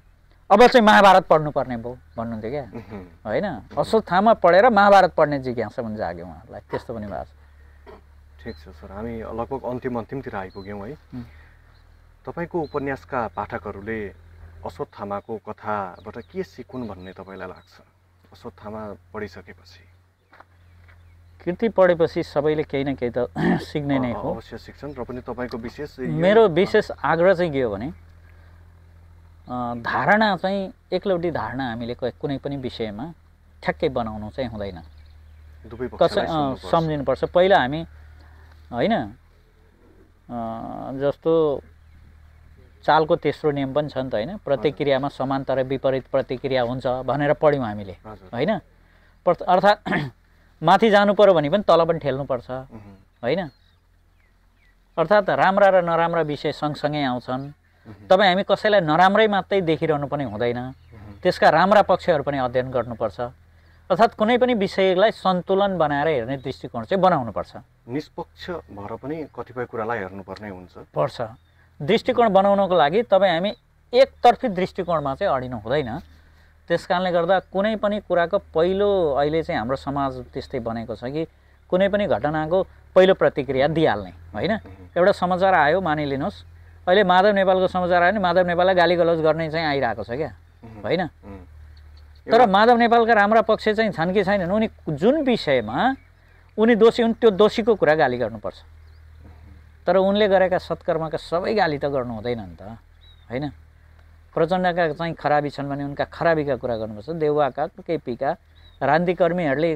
अब चाहिँ महाभारत पढ्नुपर्ने भयो भन्नुहुन्थ्यो क्या होइन। अश्वत्थामा पढेर महाभारत पढ्ने जिज्ञासा पनि जाग्यो उहाँहरूलाई, त्यस्तो पनि भएको छ। ठिक छ सर, हामी लगभग अन्तिमतिर आइपुग्यौँ है। तपाईँको उपन्यासका पाठकहरूले अश्वत्थामाको कथाबाट के सिकुन् भन्ने तपाईँलाई लाग्छ? अश्वत्थामा पढिसकेपछि कृति पढेपछि सबैले केही न केही त सिक्ने नै हो, अवश्य सिक्छन्। र पनि तपाईँको मेरो विशेष आग्रह चाहिँ के हो भने धारणा चाहिँ एकलौटी धारणा हामीले कुनै पनि विषयमा ठ्याक्कै बनाउनु चाहिँ हुँदैन, सम्झिनुपर्छ। पहिला हामी होइन जस्तो चालको तेस्रो नियम पनि छ नि त होइन, प्रत्येक क्रियामा समान्तर विपरीत प्रतिक्रिया हुन्छ भनेर पढ्यौँ हामीले होइन। अर्थात् माथि जानु पर्यो भने पनि तल पनि ठेल्नुपर्छ होइन। अर्थात् राम्रा र नराम्रा विषय सँगसँगै आउँछन्। तपाईँ हामी कसैलाई नराम्रै मात्रै देखिरहनु पनि हुँदैन, त्यसका राम्रा पक्षहरू पनि अध्ययन गर्नुपर्छ। अर्थात् कुनै पनि विषयलाई सन्तुलन बनाएर हेर्ने दृष्टिकोण चाहिँ बनाउनुपर्छ। निष्पक्ष भएर पनि कतिपय कुरालाई हेर्नुपर्ने पर्छ। दृष्टिकोण बनाउनको लागि तपाईँ हामी एकतर्फी दृष्टिकोणमा चाहिँ अडिनु हुँदैन। त्यस कारणले गर्दा कुनै पनि कुराको पहिलो अहिले चाहिँ हाम्रो समाज त्यस्तै बनेको छ कि कुनै पनि घटनाको पहिलो प्रतिक्रिया दिइहाल्ने होइन। एउटा समाचार आयो मानिलिनुहोस्, अहिले माधव नेपालको समाचार आयो भने माधव नेपाललाई गाली गलौज गर्ने चाहिँ आइरहेको छ क्या होइन। तर माधव नेपालका राम्रा पक्ष चाहिँ छन् कि छैनन्, उनी जुन विषयमा उनी दोषी हुन् त्यो दोषीको कुरा गाली गर्नुपर्छ। तर उनले गरेका सत्कर्मका सबै गाली त गर्नु हुँदैन नि त होइन। प्रचण्डका चाहिँ खराबी छन् भने उनका खराबीका कुरा गर्नुपर्छ। देउवाका केपीका राजनीतिकर्मीहरूले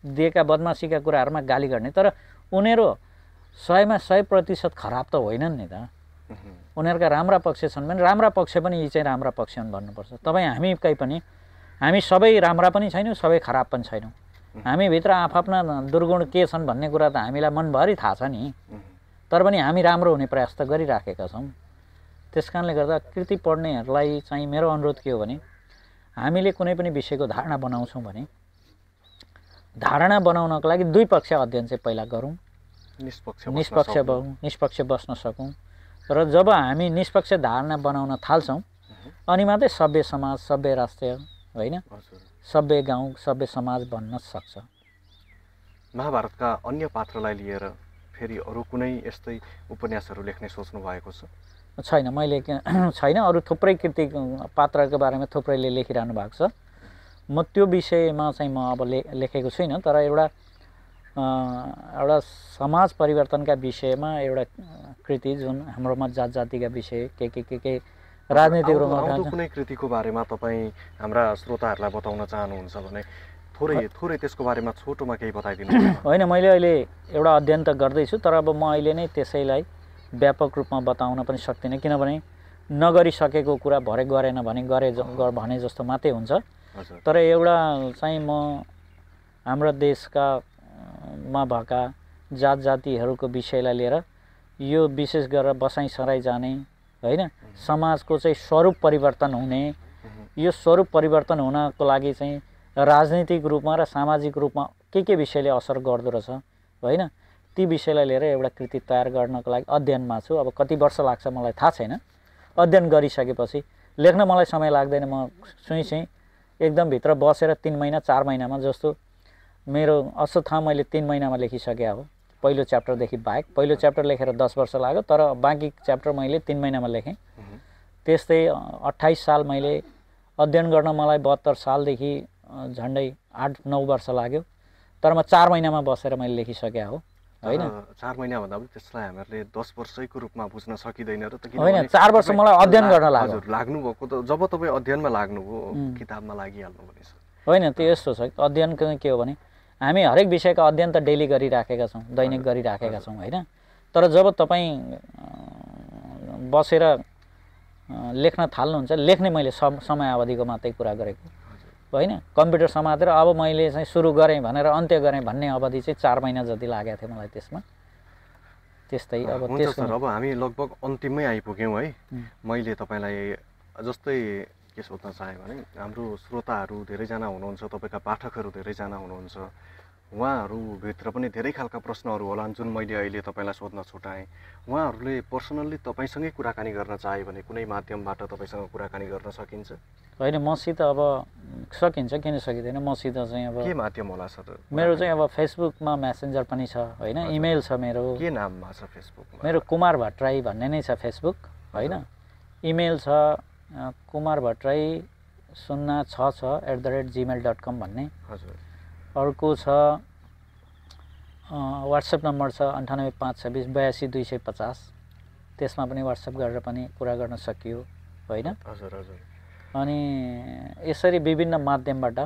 दिएका बदमासीका कुराहरूमा गाली गर्ने, तर उनीहरू 100मा 100% खराब त होइनन् नि त। उनीहरूका राम्रा पक्ष छन् भने राम्रा पक्ष पनि यी चाहिँ राम्रा पक्ष हुन् भन्नुपर्छ। तपाईँ हामी कहीँ पनि हामी सबै राम्रा पनि छैनौँ, सबै खराब पनि छैनौँ। हामीभित्र आफआफ्ना दुर्गुण के छन् भन्ने कुरा त हामीलाई मनभरि थाहा छ नि, तर पनि हामी राम्रो हुने प्रयास त गरिराखेका छौँ। त्यस कारणले गर्दा कृति पढ्नेहरूलाई चाहिँ मेरो अनुरोध के हो भने हामीले कुनै पनि विषयको धारणा बनाउँछौँ भने धारणा बनाउनको लागि दुई पक्ष अध्ययन चाहिँ पहिला गरौँ, निष्पक्ष बस्न सकौँ। र जब हामी निष्पक्ष धारणा बनाउन थाल्छौँ अनि मात्रै सभ्य समाज, सभ्य राष्ट्र होइन, सभ्य गाउँ, सभ्य समाज बन्न सक्छ। महाभारतका अन्य पात्रलाई लिएर फेरि अरू कुनै यस्तै उपन्यासहरू लेख्ने सोच्नु भएको छ? छैन, मैले छैन। अरू थुप्रै कृति पात्रको बारेमा थुप्रैले लेखिरहनु भएको छ। म त्यो विषयमा चाहिँ म अब लेखेको छुइनँ, तर एउटा समाज परिवर्तनका विषयमा एउटा कृति जुन हाम्रोमा जात जातिका विषय के राजनीतिक रूपमा कुनै कृतिको बारेमा तपाईँ हाम्रा श्रोताहरूलाई बताउन चाहनुहुन्छ भने थोरै त्यसको बारेमा छोटोमा केही बताइदिनु। होइन, मैले अहिले एउटा अध्ययन त गर्दैछु, तर अब म अहिले नै त्यसैलाई व्यापक रूपमा बताउन पनि सक्दिनँ, किनभने नगरिसकेको कुरा भरे गरेन भने भने जस्तो मात्रै हुन्छ। तर एउटा चाहिँ म हाम्रो देशका मा भएका जात जातिहरूको विषयलाई लिएर यो विशेष गरेर बसाइसराई जाने होइन, समाजको चाहिँ स्वरूप परिवर्तन हुने, यो स्वरूप परिवर्तन हुनको लागि चाहिँ राजनीतिक रूपमा र सामाजिक रूपमा के विषयले असर गर्दो रहेछ होइन, ती विषयलाई लिएर एउटा कृति तयार गर्नको लागि अध्ययनमा छु। अब कति वर्ष लाग्छ मलाई थाहा छैन। अध्ययन गरिसकेपछि लेख्न मलाई समय लाग्दैन। म सुई एकदम भित्र बसेर 3 महिना 4 महिनामा जस्तो मेरो अश्वत्थामा मैले 3 महिनामा लेखिसके हो। पहिलो च्याप्टरदेखि बाहेक पहिलो च्याप्टर लेखेर 10 वर्ष लाग्यो, तर बाँकी च्याप्टर मैले 3 महिनामा लेखेँ। त्यस्तै 28 साल मैले अध्ययन गर्न मलाई 72 सालदेखि झन्डै 8-9 वर्ष लाग्यो, तर म 4 महिनामा बसेर मैले लेखिसके हो होइन। 4 महिना भन्दा पनि त्यसलाई हामीहरूले 10 वर्षको रूपमा बुझ्न सकिँदैन र त। होइन, 4 वर्ष मलाई अध्ययन गर्न लाग्यो। हजुर, लाग्नुभएको त जब तपाईँ अध्ययनमा लाग्नुभयो किताबमा लागिहाल्नु भनेछ होइन। त्यो यस्तो छ, अध्ययन के हो भने हामी हरेक विषयको अध्ययन त डेली गरिराखेका छौँ, दैनिक गरिराखेका छौँ होइन। तर जब तपाईँ बसेर लेख्न थाल्नुहुन्छ, लेख्ने मैले समय अवधिको मात्रै कुरा गरेको होइन। कम्प्युटर समातेर अब मैले चाहिँ सुरु गरेँ भनेर अन्त्य गरेँ भन्ने अवधि चाहिँ 4 महिना जति लागेको थियो मलाई त्यसमा। त्यस्तै अब हुन्छ सर, अब हामी लगभग अन्तिममै आइपुग्यौँ है। मैले तपाईँलाई जस्तै के सोध्न चाहेँ भने हाम्रो श्रोताहरू धेरैजना हुनुहुन्छ, तपाईँका पाठकहरू धेरैजना हुनुहुन्छ, उहाँहरूभित्र पनि धेरै खालका प्रश्नहरू होलान् जुन मैले अहिले तपाईँलाई सोध्न छुटाएँ। उहाँहरूले पर्सनल्ली तपाईँसँगै कुराकानी गर्न चाहे भने कुनै माध्यमबाट तपाईँसँग कुराकानी गर्न सकिन्छ? होइन, मसित अब सकिन्छ, किन सकिँदैन। मसित चाहिँ अब के माध्यम होला सर? मेरो चाहिँ अब फेसबुकमा मेसेन्जर पनि छ होइन, इमेल छ मेरो। के नाममा छ फेसबुकमा? मेरो कुमार भट्टराई भन्ने नै छ फेसबुक होइन। इमेल छ kumarbhattarai066@gmail.com भन्ने। हजुर। अर्को छ वाट्सएप नम्बर छ 9856282250। त्यसमा पनि वाट्सएप गरेर पनि कुरा गर्न सकियो होइन। हजुर हजुर। अनि यसरी विभिन्न माध्यमबाट,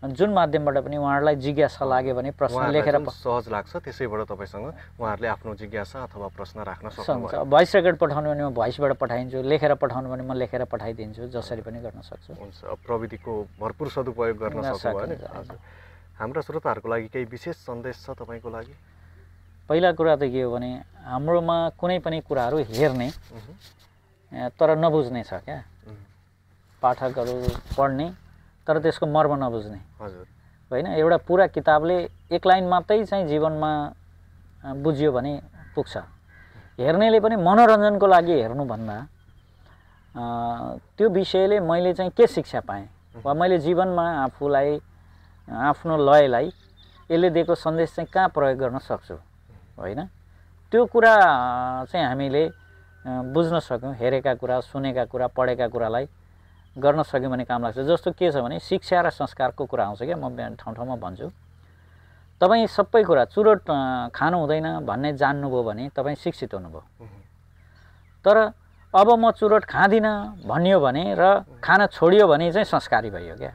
जुन माध्यमबाट पनि उहाँहरूलाई जिज्ञासा लाग्यो भने प्रश्न लेखेर सहज लाग्छ त्यसैबाट तपाईँसँग उहाँहरूले आफ्नो जिज्ञासा अथवा प्रश्न राख्न सक्नुहुन्छ। भोइस रेकर्ड पठाउनु भने म भोइसबाट पठाइदिन्छु, लेखेर पठाउनु भने म लेखेर पठाइदिन्छु, जसरी पनि गर्न सक्छु। हुन्छ, प्रविधिको भरपुर सदुपयोग गर्न सक्नु भने। हजुर, हाम्रा श्रोताहरूको लागि केही विशेष सन्देश छ तपाईँको लागि? पहिला कुरा त के हो भने हाम्रोमा कुनै पनि कुराहरू हेर्ने तर नबुझ्ने छ क्या। पाठकहरू पढ्ने तर त्यसको मर्म नबुझ्ने। हजुर होइन। एउटा पुरा किताबले एक लाइन मात्रै चाहिँ जीवनमा बुझ्यो भने पुग्छ। हेर्नेले पनि मनोरञ्जनको लागि हेर्नुभन्दा त्यो विषयले मैले चाहिँ के शिक्षा पाएँ वा मैले जीवनमा आफूलाई, आफ्नो लयलाई यसले दिएको सन्देश चाहिँ कहाँ प्रयोग गर्न सक्छु होइन, त्यो कुरा चाहिँ हामीले बुझ्न सक्यौँ। हेरेका कुरा, सुनेका कुरा, पढेका कुरालाई गर्न सक्यौँ भने काम लाग्छ। जस्तो के छ भने शिक्षा र संस्कारको कुरा आउँछ क्या। म ठाउँ ठाउँमा भन्छु, तपाईँ सबै कुरा चुरोट खानु हुँदैन भन्ने जान्नुभयो भने तपाईँ शिक्षित हुनुभयो। तर अब म चुरोट खाँदिनँ भनियो भने र खान छोडियो भने चाहिँ संस्कारी भयो क्या।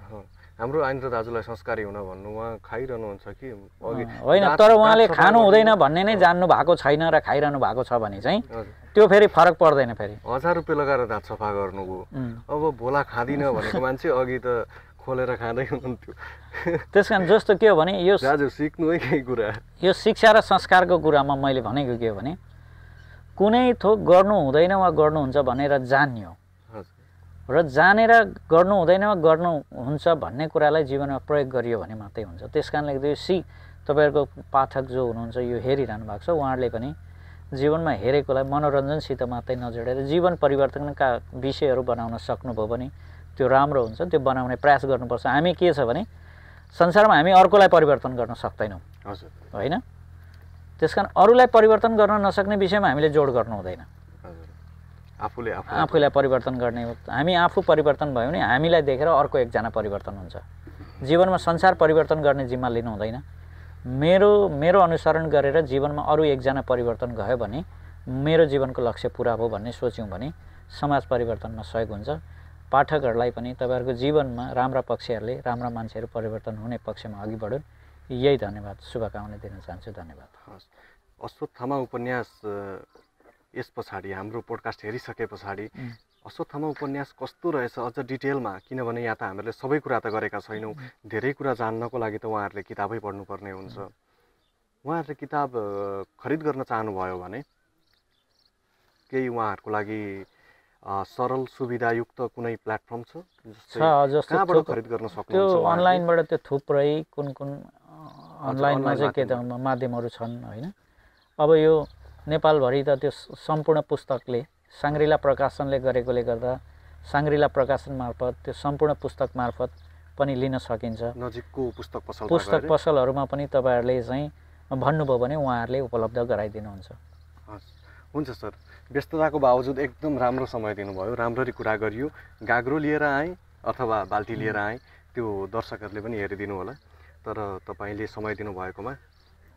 हाम्रो आइन्द्र दाजुलाई संस्कारी हुन भन्नु, उहाँ खाइरहनुहुन्छ कि होइन, तर उहाँले खानु हुँदैन भन्ने नै जान्नु भएको छैन र खाइरहनु भएको छ भने चाहिँ त्यो फेरि फरक पर्दैन। फेरि 1000 रुपियाँ लगाएर दाँत सफा गर्नुभयो, अब भोला खाँदिनँ भनेको मान्छे अघि त खोलेर खाँदै हुनुहुन्थ्यो। त्यस कारण जस्तो के हो भने यो दाजु सिक्नु है केही कुरा। यो शिक्षा र संस्कारको कुरामा मैले भनेको के हो भने कुनै थोक गर्नु हुँदैन वा गर्नुहुन्छ भनेर जान्यो र जानेर गर्नु हुँदैन वा गर्नुहुन्छ भन्ने कुरालाई जीवनमा प्रयोग गरियो भने मात्रै हुन्छ। त्यस कारणले त्यो तपाईँहरूको पाठक जो हुनुहुन्छ यो हेरिरहनु भएको छ, उहाँहरूले पनि जीवनमा हेरेकोलाई मनोरञ्जनसित मात्रै नजोडेर जीवन परिवर्तनका विषयहरू बनाउन सक्नुभयो भने त्यो राम्रो हुन्छ। त्यो बनाउने प्रयास गर्नुपर्छ। हामी के छ भने संसारमा हामी अर्कोलाई परिवर्तन गर्न सक्दैनौँ होइन। त्यस कारण अरूलाई परिवर्तन गर्न नसक्ने विषयमा हामीले जोड गर्नु हुँदैन। आफूलाई परिवर्तन गर्ने, हामी आफू परिवर्तन भयो भने हामीलाई देखेर अर्को एकजना परिवर्तन हुन्छ। जीवनमा संसार परिवर्तन गर्ने जिम्मा लिनु हुँदैन। मेरो अनुसरण गरेर जीवनमा अरू एकजना परिवर्तन गयो भने मेरो जीवनको लक्ष्य पुरा भयो भन्ने सोच्यौँ भने समाज परिवर्तनमा सहयोग हुन्छ। पाठकहरूलाई पनि तपाईँहरूको जीवनमा राम्रा पक्षहरूले, राम्रा मान्छेहरू परिवर्तन हुने पक्षमा अघि बढुन्। यही धन्यवाद, शुभकामना दिन चाहन्छु। धन्यवाद। अश्वत्थामा उपन्यास यस पछाडि हाम्रो पोडकास्ट हेरिसके पछाडि अश्वत्थामा उपन्यास कस्तो रहेछ अझ डिटेलमा, किनभने यहाँ त हामीहरूले सबै कुरा त गरेका छैनौँ। धेरै कुरा जान्नको लागि त उहाँहरूले किताबै पढ्नुपर्ने हुन्छ। उहाँहरूले किताब खरिद गर्न चाहनुभयो भने केही उहाँहरूको लागि सरल सुविधायुक्त कुनै प्लेटफर्म छ कहाँबाट खरिद गर्न सक्नुहुन्छ? त्यो अनलाइनबाट त्यो थुप्रै कुन अनलाइनमा चाहिँ के त माध्यमहरू छन् होइन। अब यो नेपालभरि त त्यो सम्पूर्ण पुस्तकले साङ्ग्रिला प्रकाशनले गरेकोले गर्दा साङ्ग्रिला प्रकाशन मार्फत त्यो सम्पूर्ण पुस्तक मार्फत पनि लिन सकिन्छ। नजिकको पुस्तक पसलहरूमा पनि तपाईँहरूले चाहिँ भन्नुभयो भने उहाँहरूले उपलब्ध गराइदिनुहुन्छ। हस्, हुन्छ सर। व्यस्तताको बावजुद एकदम राम्रो समय दिनुभयो, राम्ररी कुरा गरियो। गाग्रो लिएर आएँ अथवा बाल्टी लिएर आएँ त्यो दर्शकहरूले पनि हेरिदिनु होला। तर तपाईँले समय दिनुभएकोमा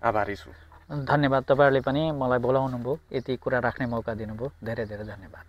आभारी छु। धन्यवाद। तपाईँहरूले पनि मलाई बोलाउनु भयो, यति कुरा राख्ने मौका दिनुभयो, धेरै धेरै धन्यवाद।